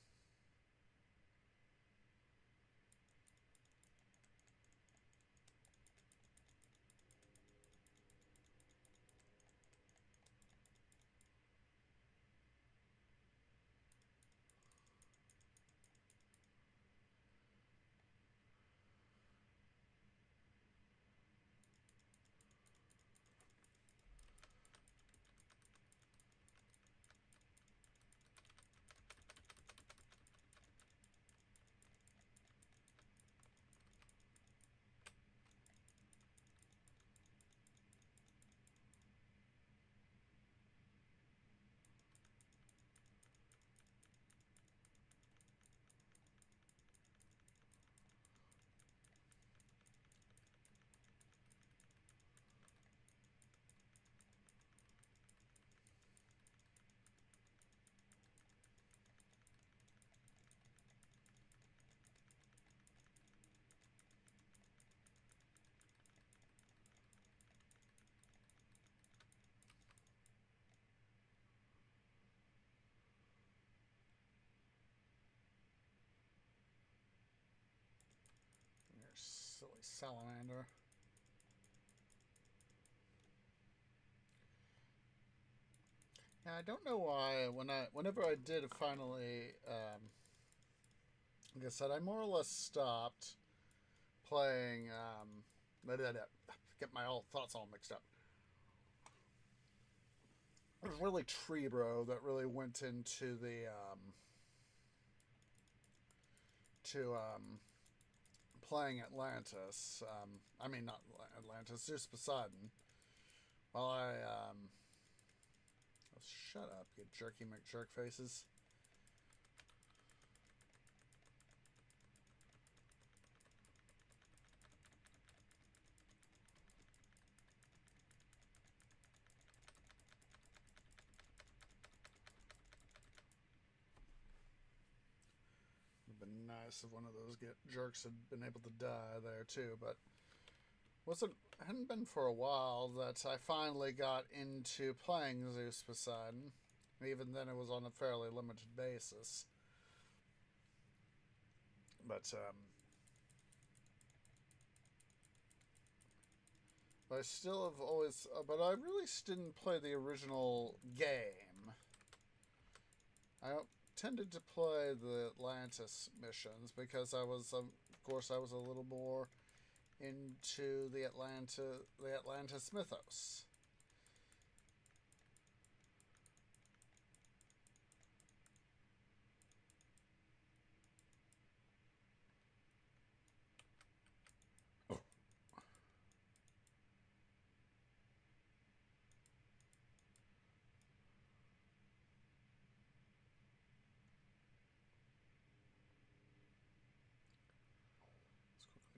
Your silly salamander. Yeah, I don't know why whenever I did finally, like I said, I more or less stopped playing. Get my thoughts all mixed up. It was really Trebro that really went into the playing Atlantis. I mean, not Atlantis, Zeus Poseidon. While oh, shut up, you jerky McJerk faces. Would have been nice if one of those jerks had been able to die there too, but hadn't been for a while that I finally got into playing Zeus Poseidon. Even then, it was on a fairly limited basis. But I still have always, but I really didn't play the original game. I tended to play the Atlantis missions because I was, of course, I was a little more into the Atlantis mythos.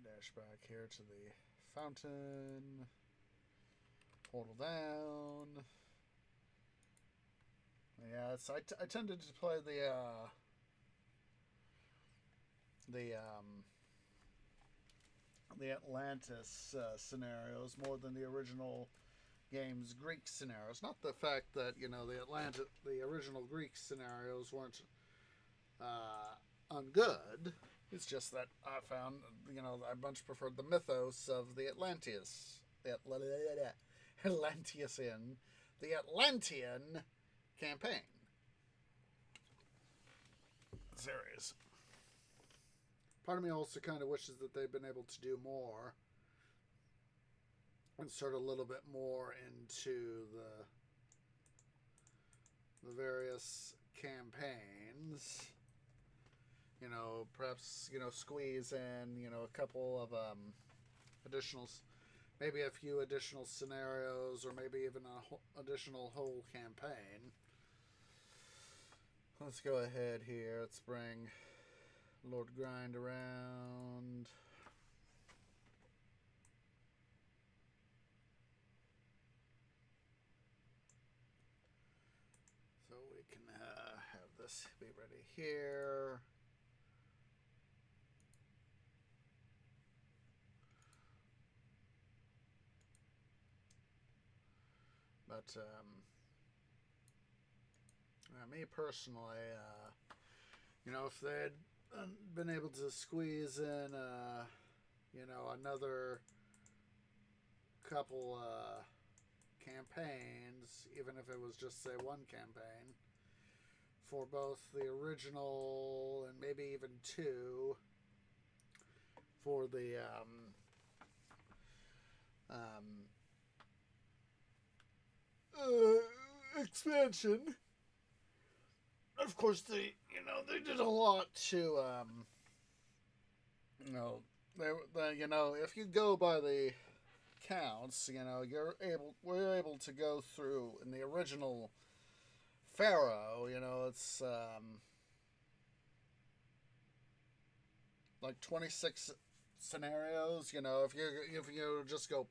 Dash back here to the fountain. Portal down. Yeah, so I tended to play the Atlantis scenarios more than the original game's Greek scenarios. Not the fact that the original Greek scenarios weren't ungood. It's just that I found, I much preferred the mythos of the Atlantean campaign series. Part of me also kind of wishes that they've been able to do more, insert a little bit more into the various campaigns. Perhaps, squeeze in, a couple of additionals, maybe a few additional scenarios, or maybe even an additional whole campaign. Let's go ahead here. Let's bring Lord Grind around. So we can have this be ready here. But me personally, if they'd been able to squeeze in, another couple campaigns, even if it was just, say, one campaign, for both the original and maybe even two for the expansion. Of course, they did a lot to, if you go by the counts, we're able to go through in the original Pharaoh, it's, like 26 scenarios, if you just go,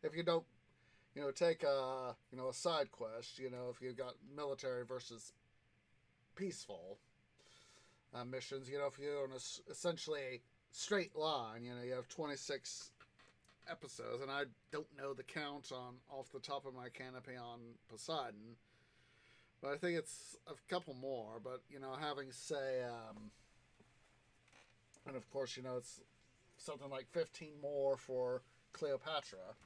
if you don't, take a side quest, if you've got military versus peaceful missions, if you're on essentially a straight line, you have 26 episodes, and I don't know the count off the top of my canopy on Poseidon, but I think it's a couple more, but, having, say, and of course, it's something like 15 more for Cleopatra.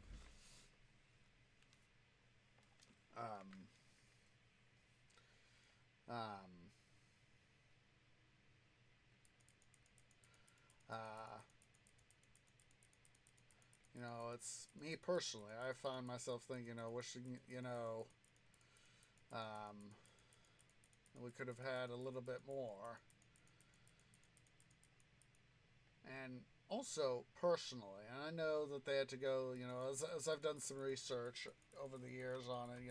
It's me personally. I find myself thinking, wishing, we could have had a little bit more. And also, personally, and I know that they had to go, as I've done some research over the years on it,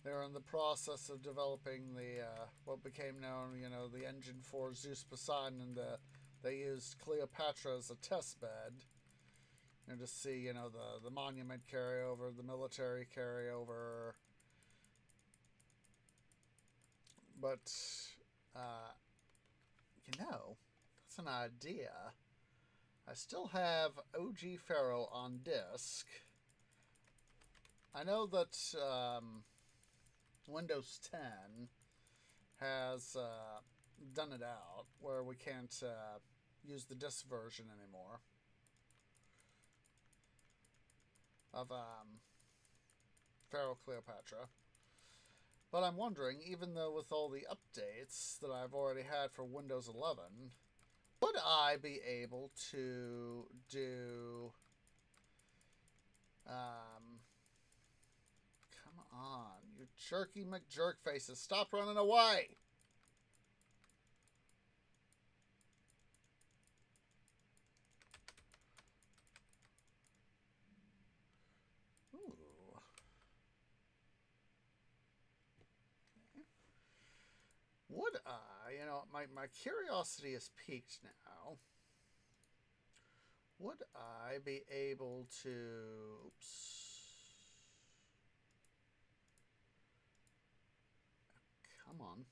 they were in the process of developing the, what became known, the engine for Zeus Poseidon, and they used Cleopatra as a test bed, to see, the monument carryover, the military carryover, but, that's an idea. I still have OG Pharaoh on disc. I know that Windows 10 has done it out where we can't use the disc version anymore of Pharaoh Cleopatra. But I'm wondering, even though with all the updates that I've already had for Windows 11, would I be able to do... come on, you jerky McJerkfaces, stop running away! Ooh. Okay. Would I, my curiosity is piqued now. Would I be able to... Oops. Come on.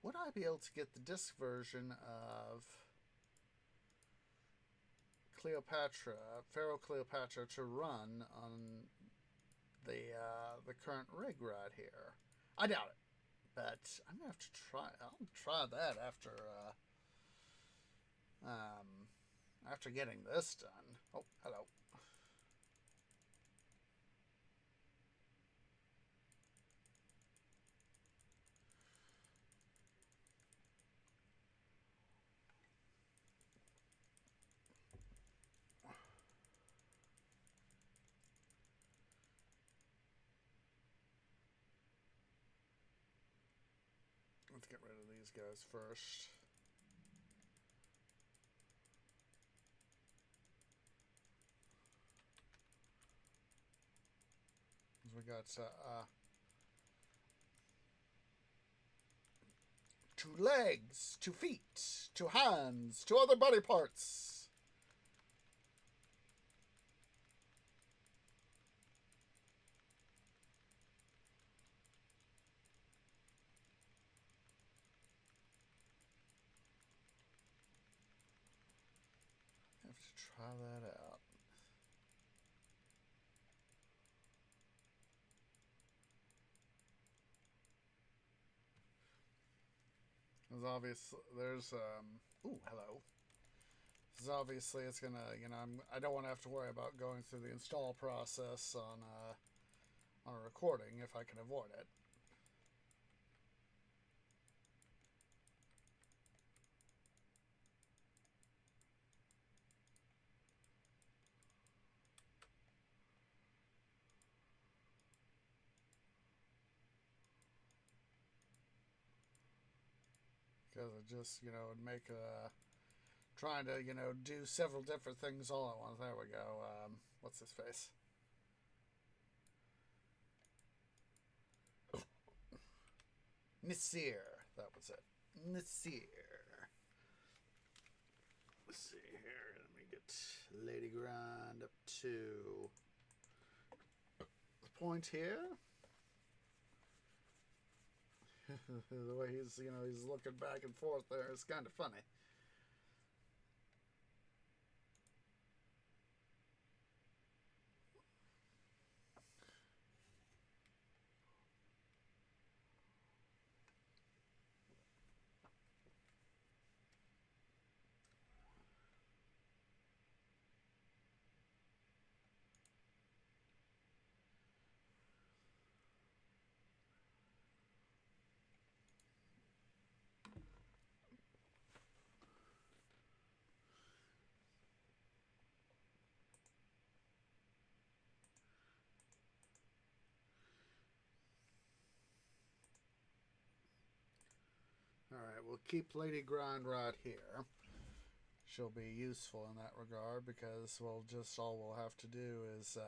Would I be able to get the disc version of Cleopatra, Pharaoh Cleopatra, to run on the current rig right here? I doubt it. But I'm gonna have to try. I'll try that after getting this done. Oh, hello. Let's get rid of these guys first. We got 2 legs, 2 feet, 2 hands, 2 other body parts. I have to try that out. There's obvious. There's Ooh, hello. This is obviously it's gonna. I don't want to have to worry about going through the install process on a recording if I can avoid it. Because it just, would make trying to, do several different things all at once. There we go. What's his face? Nasir. That was it. Nasir. Let's see here. Let me get Lady Grand up to the point here. The way he's looking back and forth there is kind of funny. Alright, we'll keep Lady Grand right here. She'll be useful in that regard because, well, just all we'll have to do is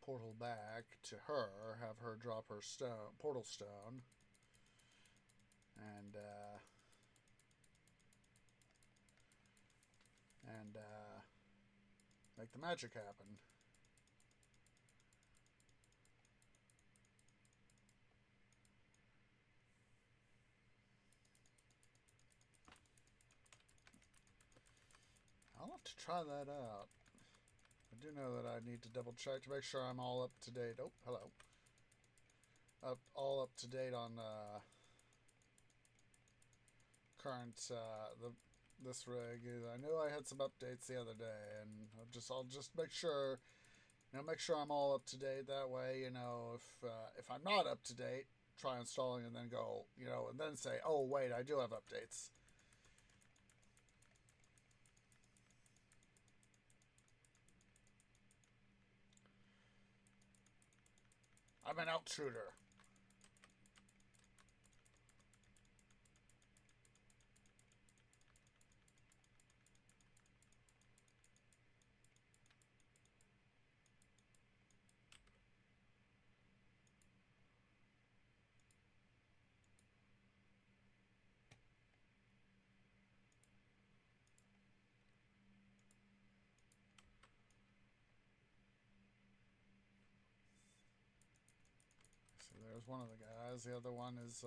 portal back to her, have her drop her portal stone, and make the magic happen. I'll have to try that out. I do know that I need to double check to make sure I'm all up to date. Oh, hello. All up to date on current this rig. I knew I had some updates the other day, and I'll just make sure, make sure I'm all up to date. That way, if I'm not up to date, try installing and then go, and then say, oh wait, I do have updates. I'm an outtruder. There's one of the guys. The other one is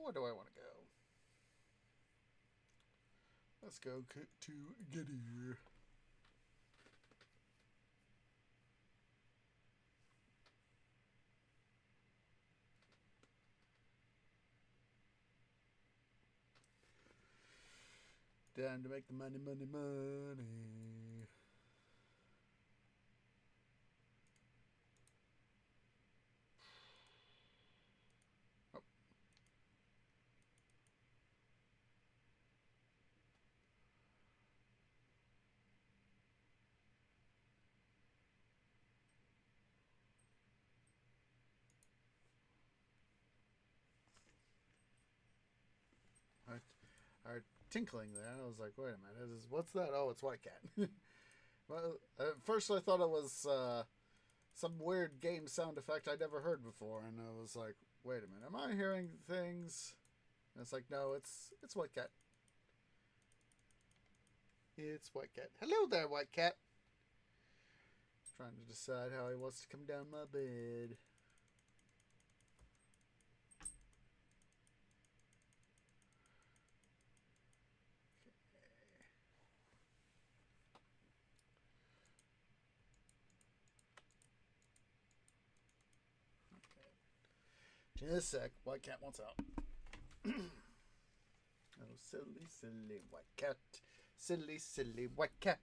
where do I want to go? Let's go to Gidir. Time to make the money, money, money. Our tinkling there. I was like, wait a minute, what's that? Oh, it's White Cat. Well, at first I thought it was some weird game sound effect I never heard before, and I was like, wait a minute, am I hearing things? And it's like, no, it's White Cat. It's White Cat. Hello there, White Cat. Trying to decide how he wants to come down my bed. Just a sec. White Cat wants out. Oh, silly, silly White Cat. Silly, silly White Cat.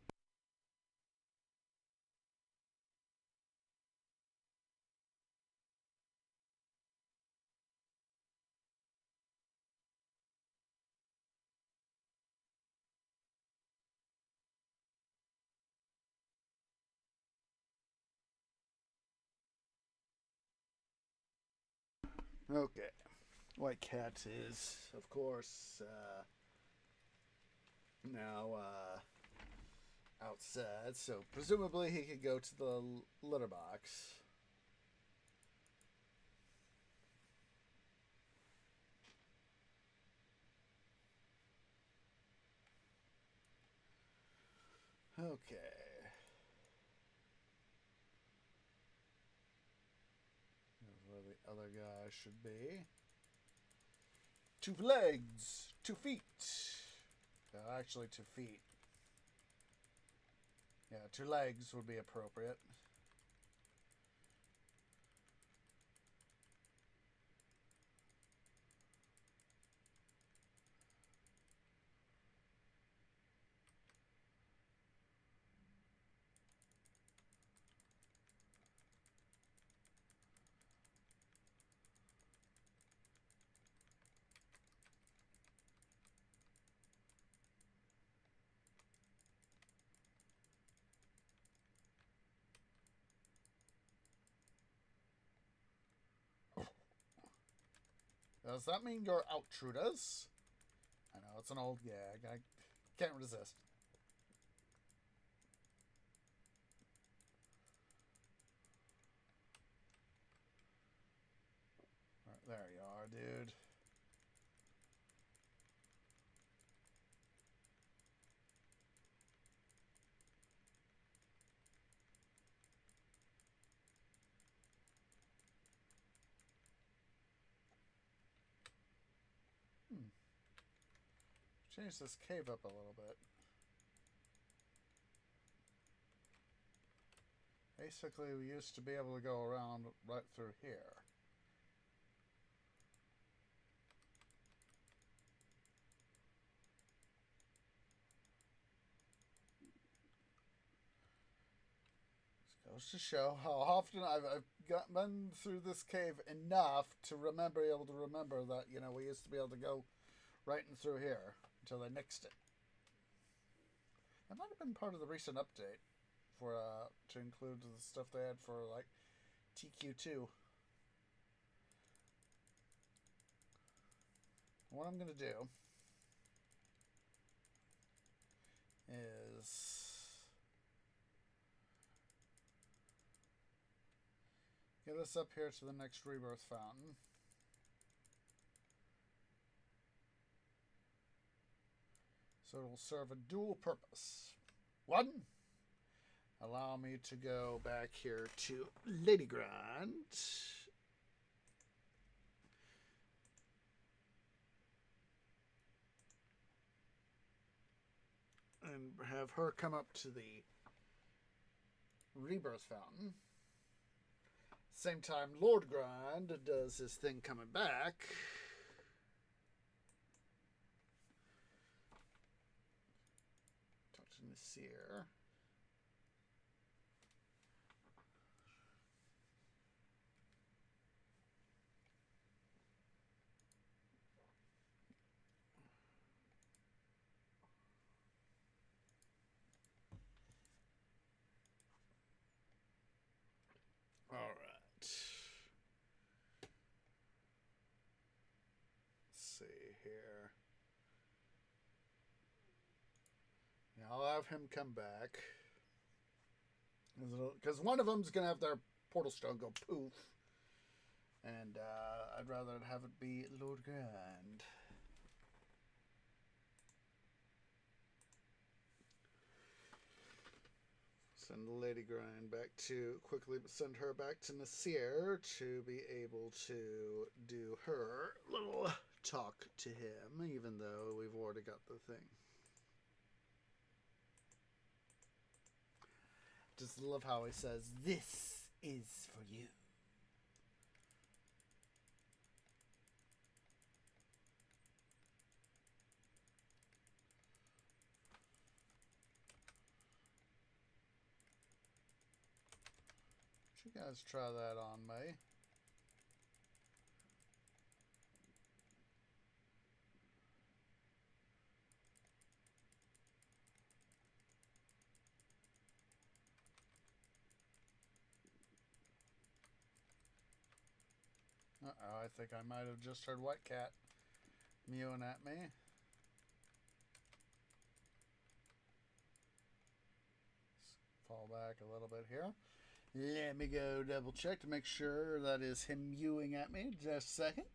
Okay. White Cat is, of course, now outside, so presumably he could go to the litter box. Okay. Here's where the other guy should be. 2 legs, 2 feet. Actually, 2 feet. Yeah, 2 legs would be appropriate. Does that mean you're outruders? I know, it's an old gag. I can't resist. Right, there you are, dude. Change this cave up a little bit. Basically, we used to be able to go around right through here. This goes to show how often I've been through this cave enough to remember, able to remember that, you know, we used to be able to go right in through here until they nixed it. That might have been part of the recent update for to include the stuff they had for like TQ2. What I'm gonna do is get us up here to the next rebirth fountain. So it'll serve a dual purpose. One, allow me to go back here to Lady Grant. And have her come up to the rebirth fountain. Same time Lord Grind does his thing coming back. Talk to Nasir. All right. Let's see here. Yeah, I'll have him come back. Because one of them's going to have their portal stone go poof. And I'd rather have it be Lord Grand. Send Lady Grind back to, quickly send her back to Nasir to be able to do her little talk to him, even though we've already got the thing. Just love how he says, "This is for you." You guys try that on me. Uh-oh, I think I might have just heard White Cat mewing at me. Let's fall back a little bit here. Let me go double check to make sure that is him mewing at me. Just a second.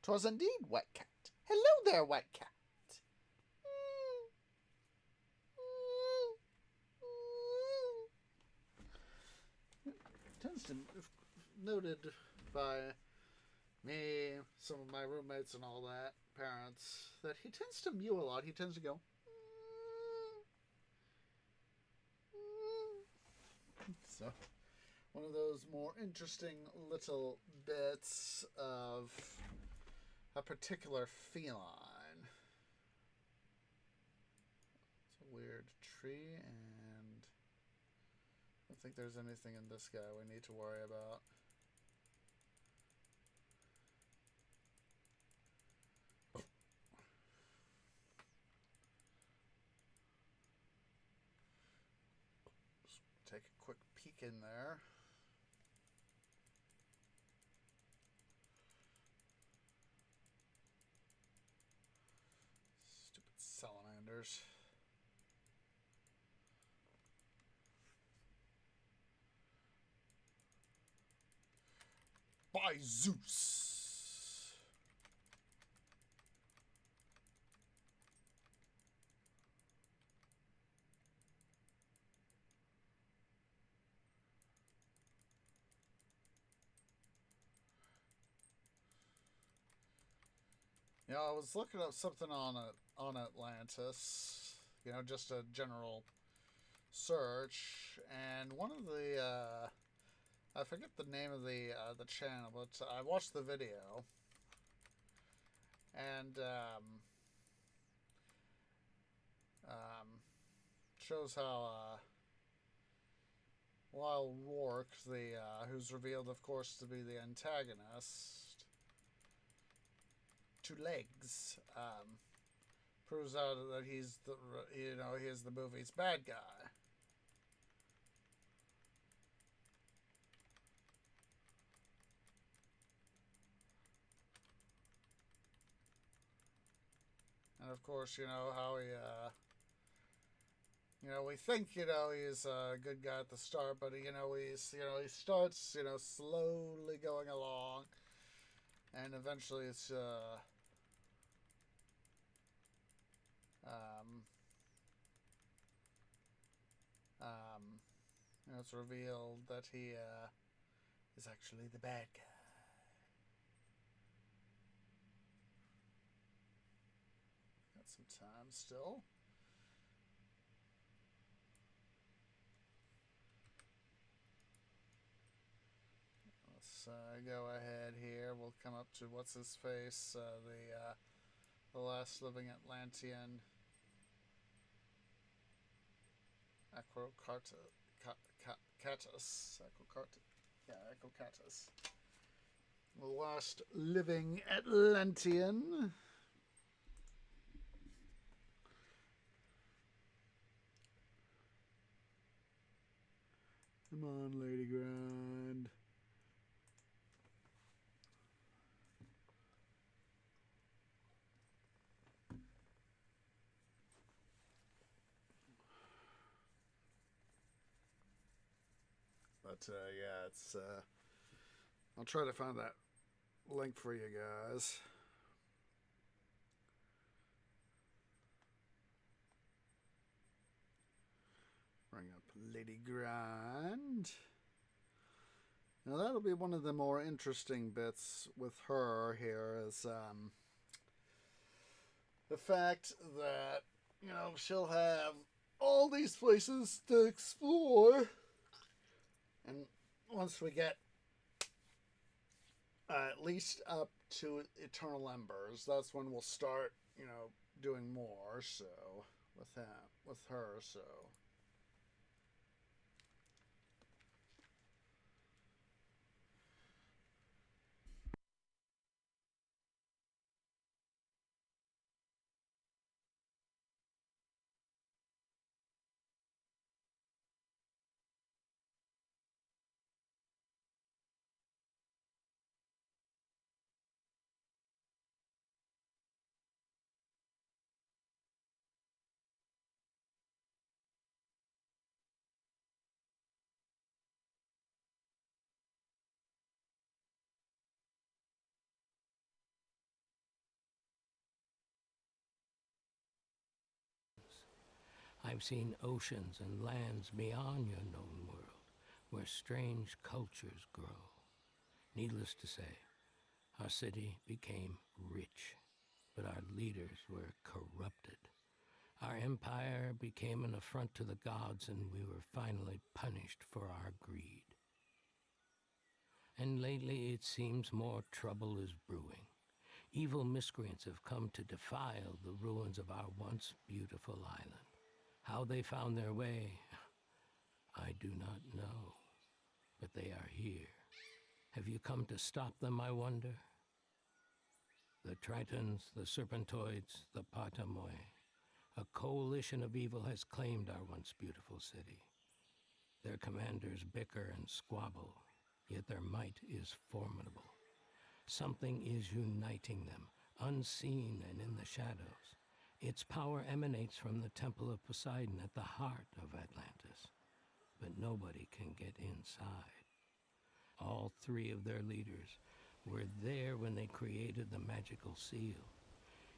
"'Twas indeed White Cat. Hello there, White Cat." Tends to noted by me, some of my roommates and all that, parents, that he tends to mew a lot. He tends to go. So, one of those more interesting little bits of a particular feline. It's a weird tree, and I don't think there's anything in this guy we need to worry about. Just take a quick peek in there. Stupid salamanders. By Zeus! You know, I was looking up something on Atlantis, you know, just a general search, and one of the I forget the name of the channel, but I watched the video, and shows how Lyle Rourke, who's revealed, of course, to be the antagonist, Two Legs, proves out that he's the movie's bad guy. And of course, you know, how he, you know, we think, you know, he's a good guy at the start, but, you know, he starts, you know, slowly going along, and eventually it's, you know, it's revealed that he, is actually the bad guy. Some time still. Let's go ahead here. We'll come up to what's his face, the last living Atlantean, Acrocartus. Yeah, Echocatus. The last living Atlantean. Come on, Lady Grand. But yeah, it's I'll try to find that link for you guys. Bring up Lady Grand. Now that'll be one of the more interesting bits with her here is the fact that, you know, she'll have all these places to explore. And once we get at least up to Eternal Embers, that's when we'll start, you know, doing more. So with her, so. I've seen oceans and lands beyond your known world, where strange cultures grow. Needless to say, our city became rich, but our leaders were corrupted. Our empire became an affront to the gods, and we were finally punished for our greed. And lately it seems more trouble is brewing. Evil miscreants have come to defile the ruins of our once beautiful island. How they found their way, I do not know, but they are here. Have you come to stop them, I wonder? The Tritons, the Serpentoids, the Patamoi. A coalition of evil has claimed our once beautiful city. Their commanders bicker and squabble, yet their might is formidable. Something is uniting them, unseen and in the shadows. Its power emanates from the Temple of Poseidon at the heart of Atlantis, but nobody can get inside. All three of their leaders were there when they created the magical seal.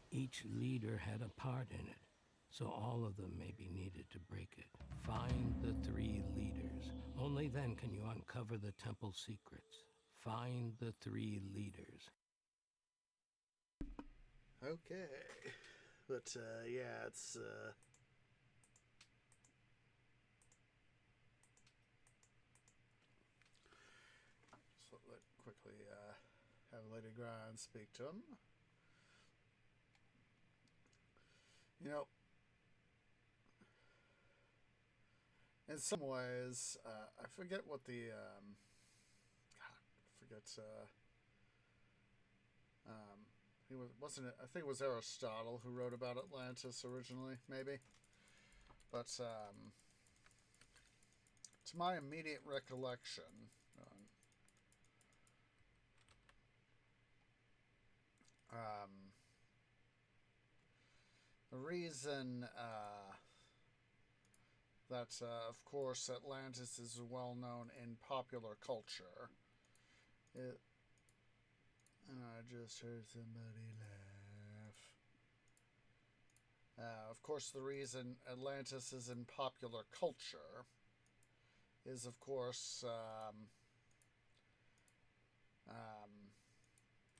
Each leader had a part in it, so all of them may be needed to break it. Find the three leaders. Only then can you uncover the temple secrets. Find the three leaders. Okay. But, yeah, it's, so let quickly, have Lady Grand speak to him. You know, in some ways, I forget what the, wasn't it, I think it was Aristotle who wrote about Atlantis originally, maybe. But, to my immediate recollection, the reason, that, of course, Atlantis is well known in popular culture. I just heard somebody laugh. Of course, the reason Atlantis is in popular culture is, of course,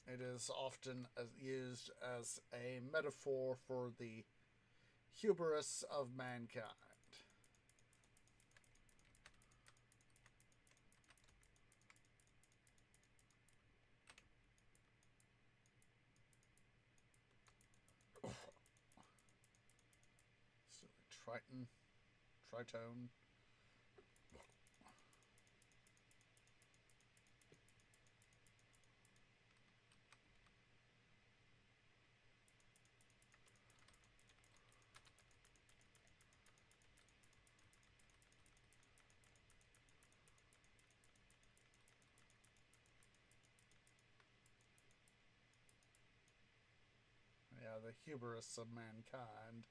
it is often used as a metaphor for the hubris of mankind. Tritone. the hubris of mankind.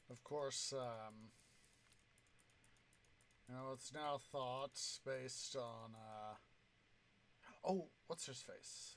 Of course, it's now thought based on, oh, what's his face?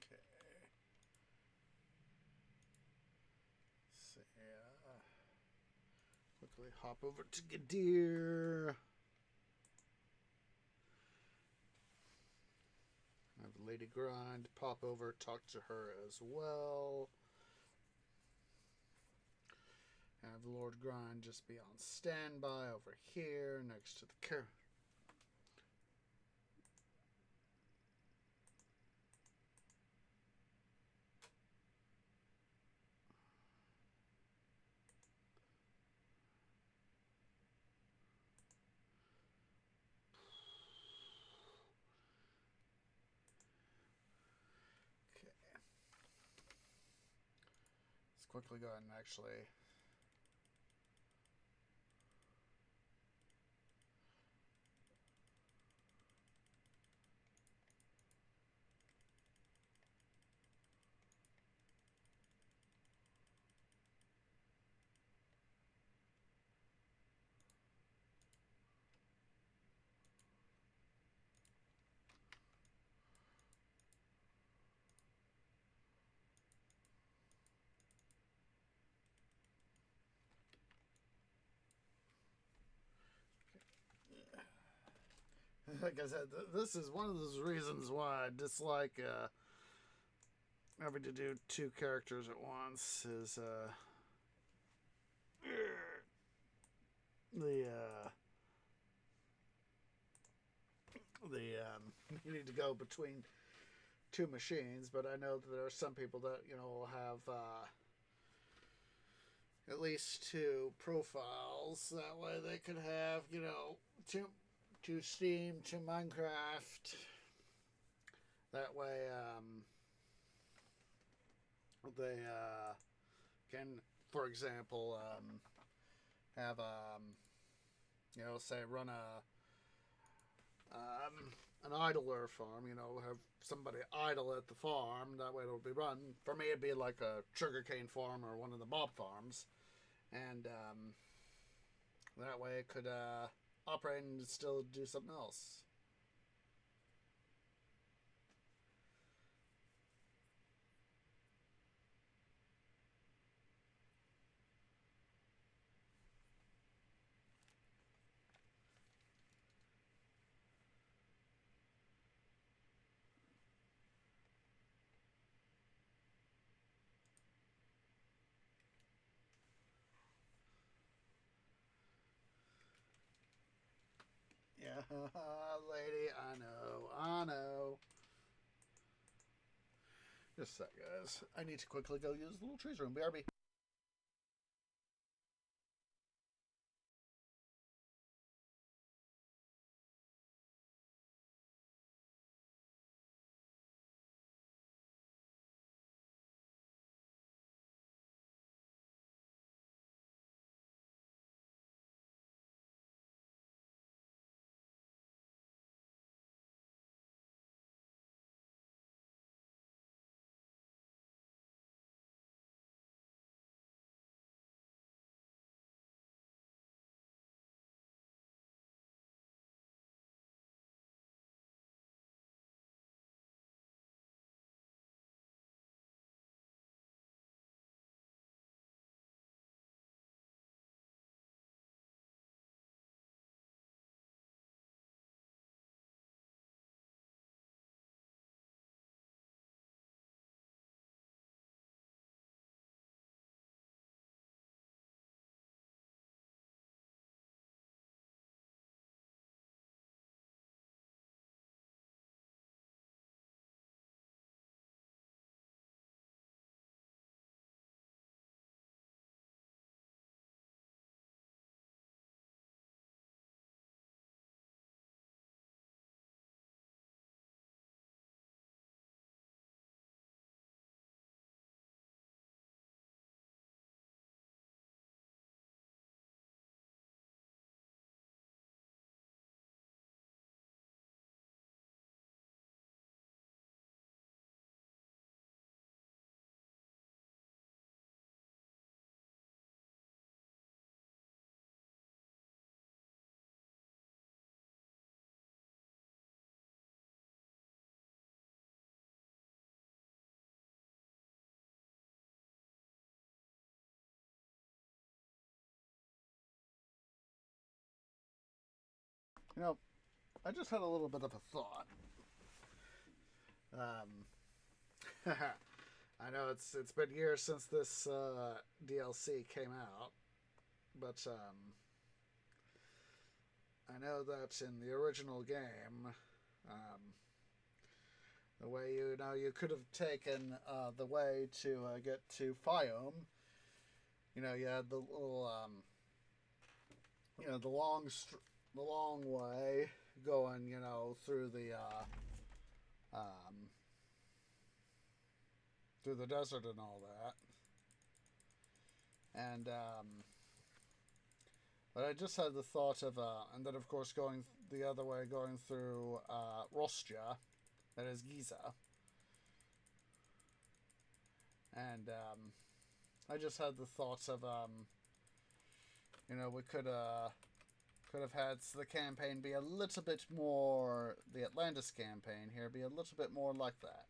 Okay. So, quickly hop over to Gadir. Have Lady Grind pop over, talk to her as well. Have Lord Grind just be on standby over here next to the car. Okay. Let's quickly go ahead and actually like I said, this is one of those reasons why I dislike having to do two characters at once. Is you need to go between two machines, but I know that there are some people that will have at least two profiles. That way they could have to Steam, to Minecraft. That way, they can, for example, have say run an idler farm. Have somebody idle at the farm. That way it'll be run. For me, it'd be like a sugarcane farm or one of the mob farms, and that way it could operate and still do something else. Yeah, lady, I know. Just a sec, guys. I need to quickly go use the little trees room. BRB. You know, I just had a little bit of a thought. I know it's been years since this DLC came out, but I know that in the original game, the way you could have taken the way to get to Fiome. You know, you had the little the long way going, through the desert and all that. And but I just had the thought of and then of course going the other way, going through Rostia, that is Giza. And I just had the thoughts of we could have had the campaign be a little bit more, the Atlantis campaign here be a little bit more like that.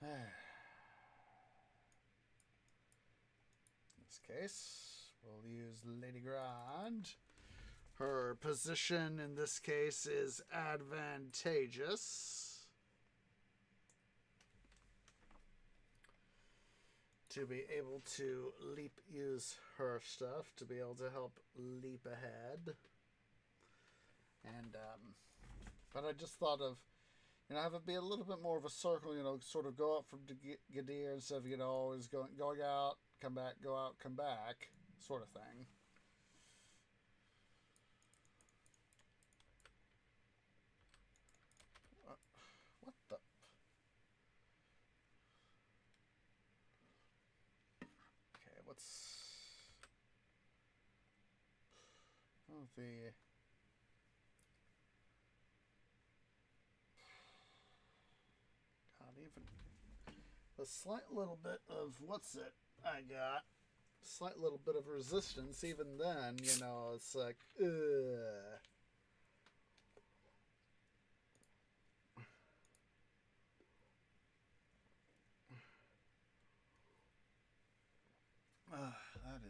In this case, we'll use Lady Grand. Her position in this case is advantageous to be able to use her stuff to be able to help leap ahead. And but I just thought of have it be a little bit more of a circle, sort of go up from Gadir instead of, always going out, come back, go out, come back, sort of thing. What the? Okay, what's... Oh, the... Even a slight little bit of I got slight little bit of resistance. Even then, it's like, that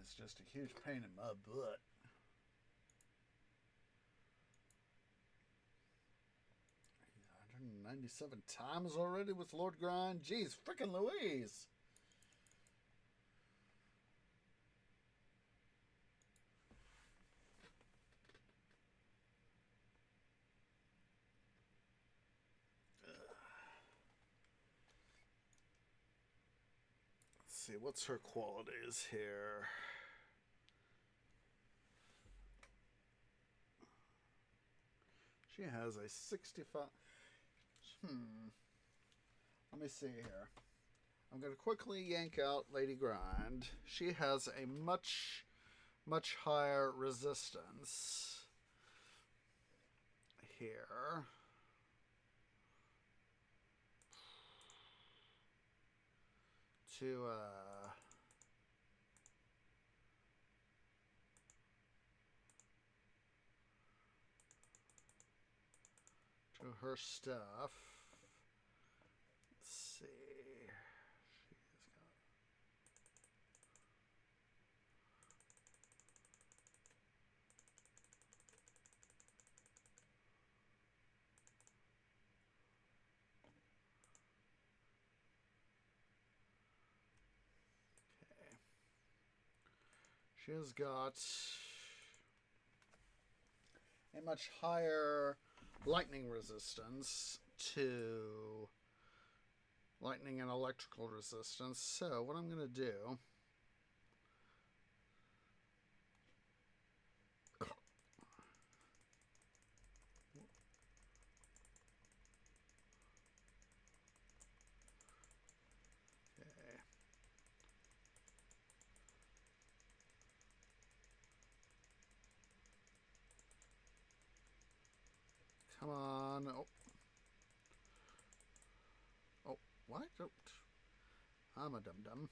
is just a huge pain in my butt. 97 times already with Lord Grind. Jeez, frickin' Louise. Let's see, what's her qualities here? She has a 65... Let me see here. I'm going to quickly yank out Lady Grind. She has a much higher resistance here. To her stuff. Let's see. She has got a much higher lightning resistance to lightning and electrical resistance. So what I'm going to do come on. Oh, what? Oh. I'm a dum-dum.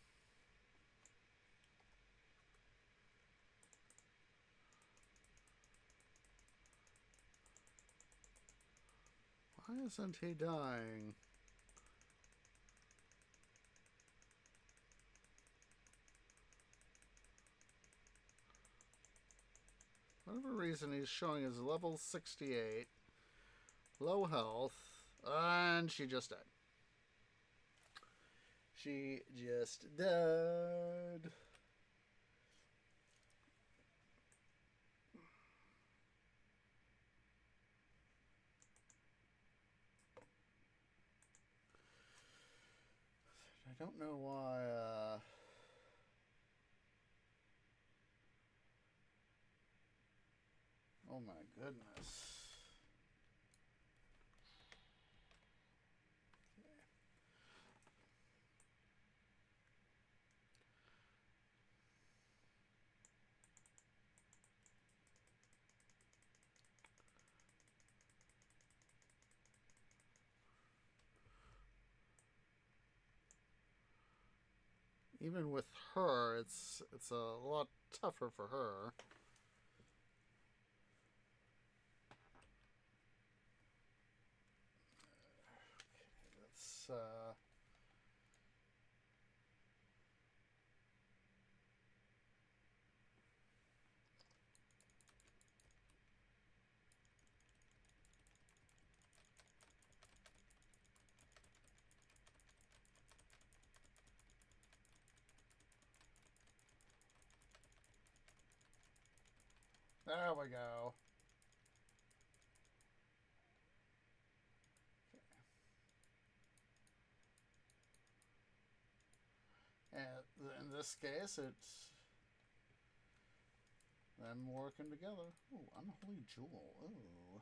Why Why isn't he dying? Whatever reason, he's showing his level 68, low health, and she just died. She just died. I don't know why, oh my goodness. Even with her, it's a lot tougher for her. Okay, let's there we go. Okay. And in this case, it's them working together. Ooh, unholy jewel. Ooh.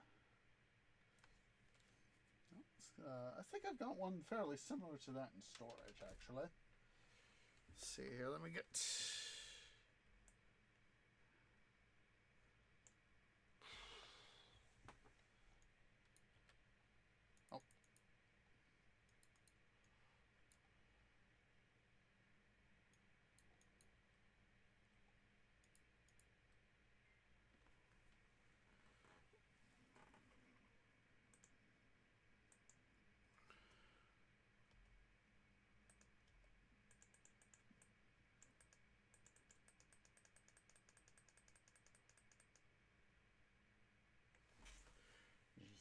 I think I've got one fairly similar to that in storage, actually. Let's see here. Let me get... Oh.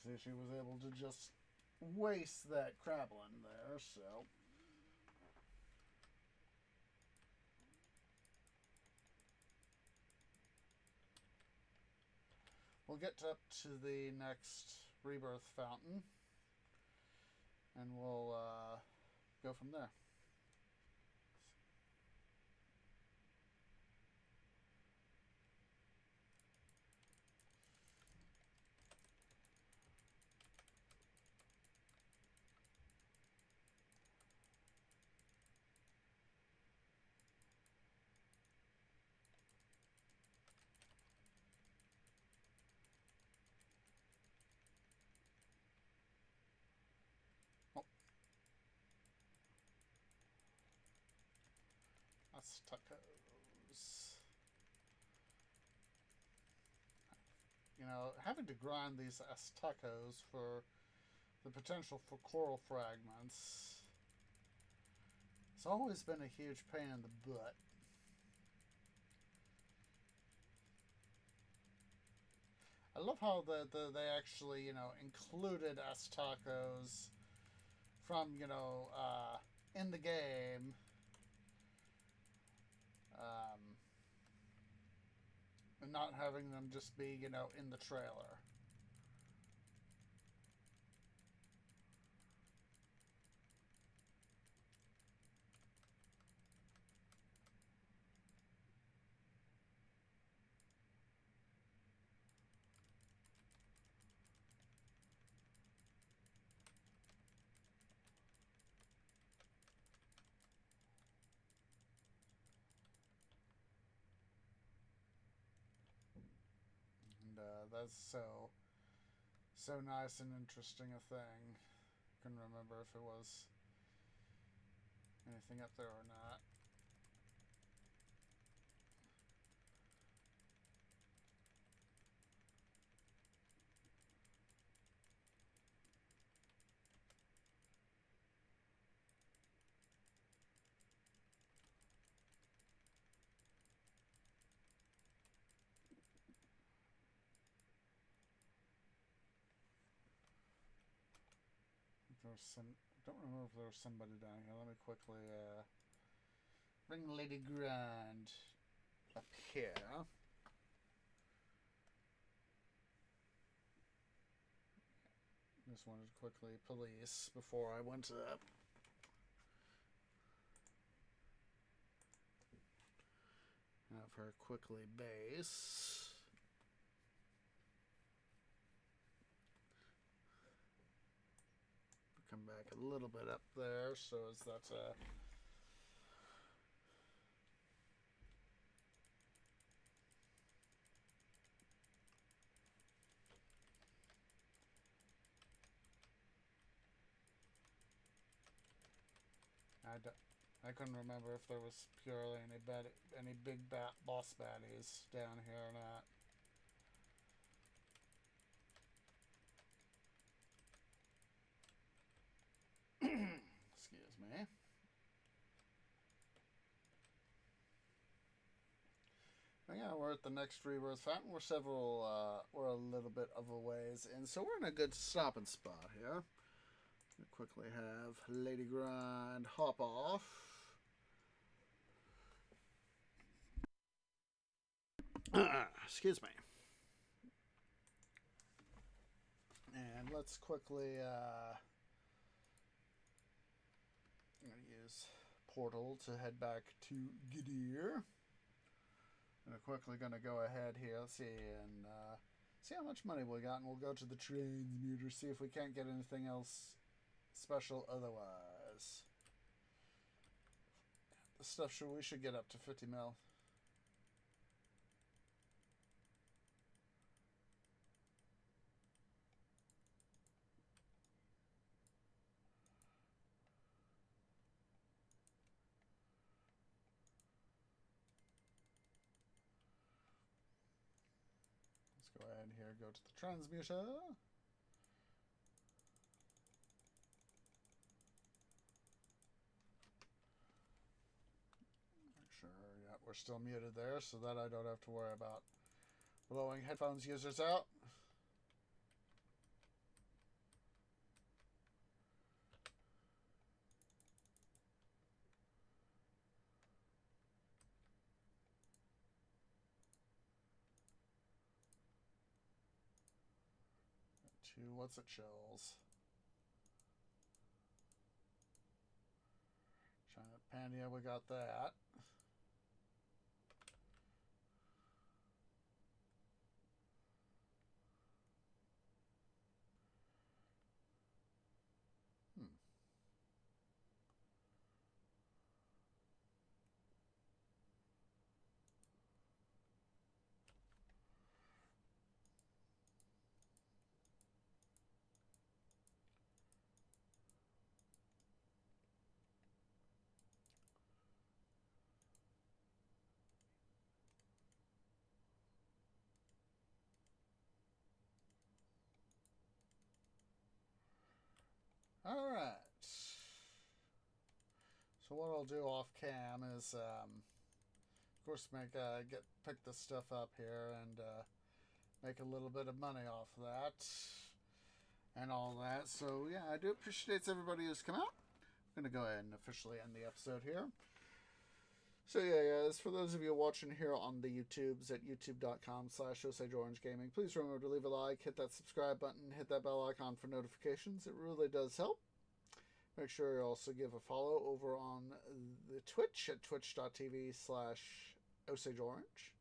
You see, she was able to just waste that Krablin there, so... We'll get up to the next rebirth fountain, and we'll go from there. Aztecos. You know, having to grind these Aztecos for the potential for coral fragments, it's always been a huge pain in the butt. I love how they actually, you know, included Aztecos from, you know, in the game. And not having them just be, you know, in the trailer. That's so nice and interesting a thing. Couldn't remember if it was anything up there or not. was some. Don't remember if there was somebody down here. Let me quickly bring Lady Grand up here. Just wanted to quickly police before I went up. Have her quickly base. Come back a little bit up there, so as that's I couldn't remember if there was purely any big boss baddies down here or not. Excuse me. But yeah, we're at the next Rebirth Fountain. We're a little bit of a ways in, so we're in a good stopping spot here. We'll quickly have Lady Grand hop off. Excuse me. And let's quickly I'm going to use Portal to head back to Gidir. I'm quickly going to go ahead here, let's see, and see how much money we got, and we'll go to the transmuter, see if we can't get anything else special otherwise. The stuff we should get up to 50 mil. Go ahead here, go to the transmuter. Make sure, yeah, we're still muted there, so that I don't have to worry about blowing headphones users out. What's it chills? China Pania, we got that. All right. So what I'll do off cam is, of course, pick this stuff up here and make a little bit of money off that and all that. So yeah, I do appreciate everybody who's come out. I'm gonna go ahead and officially end the episode here. So yeah, guys, for those of you watching here on the YouTubes at youtube.com/OsageOrangeGaming, please remember to leave a like, hit that subscribe button, hit that bell icon for notifications. It really does help. Make sure you also give a follow over on the Twitch at twitch.tv/OsageOrange.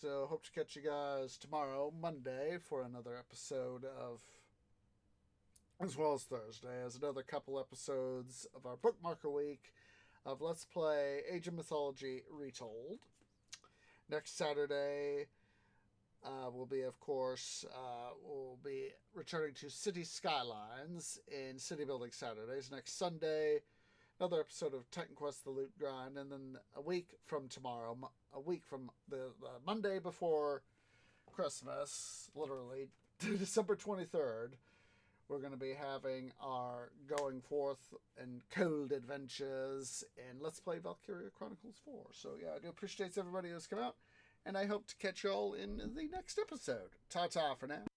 So hope to catch you guys tomorrow, Monday, for another episode of, as well as Thursday, as another couple episodes of our Bookmarker Week of Let's Play Age of Mythology Retold. Next Saturday will be, of course, we'll be returning to City Skylines in City Building Saturdays. Next Sunday, another episode of Titan Quest: The Loot Grind, and then a week from tomorrow, a week from the Monday before Christmas, literally, December 23rd, we're going to be having our going forth and cold adventures in Let's Play Valkyria Chronicles 4. So yeah, I do appreciate everybody who's come out, and I hope to catch you all in the next episode. Ta-ta for now.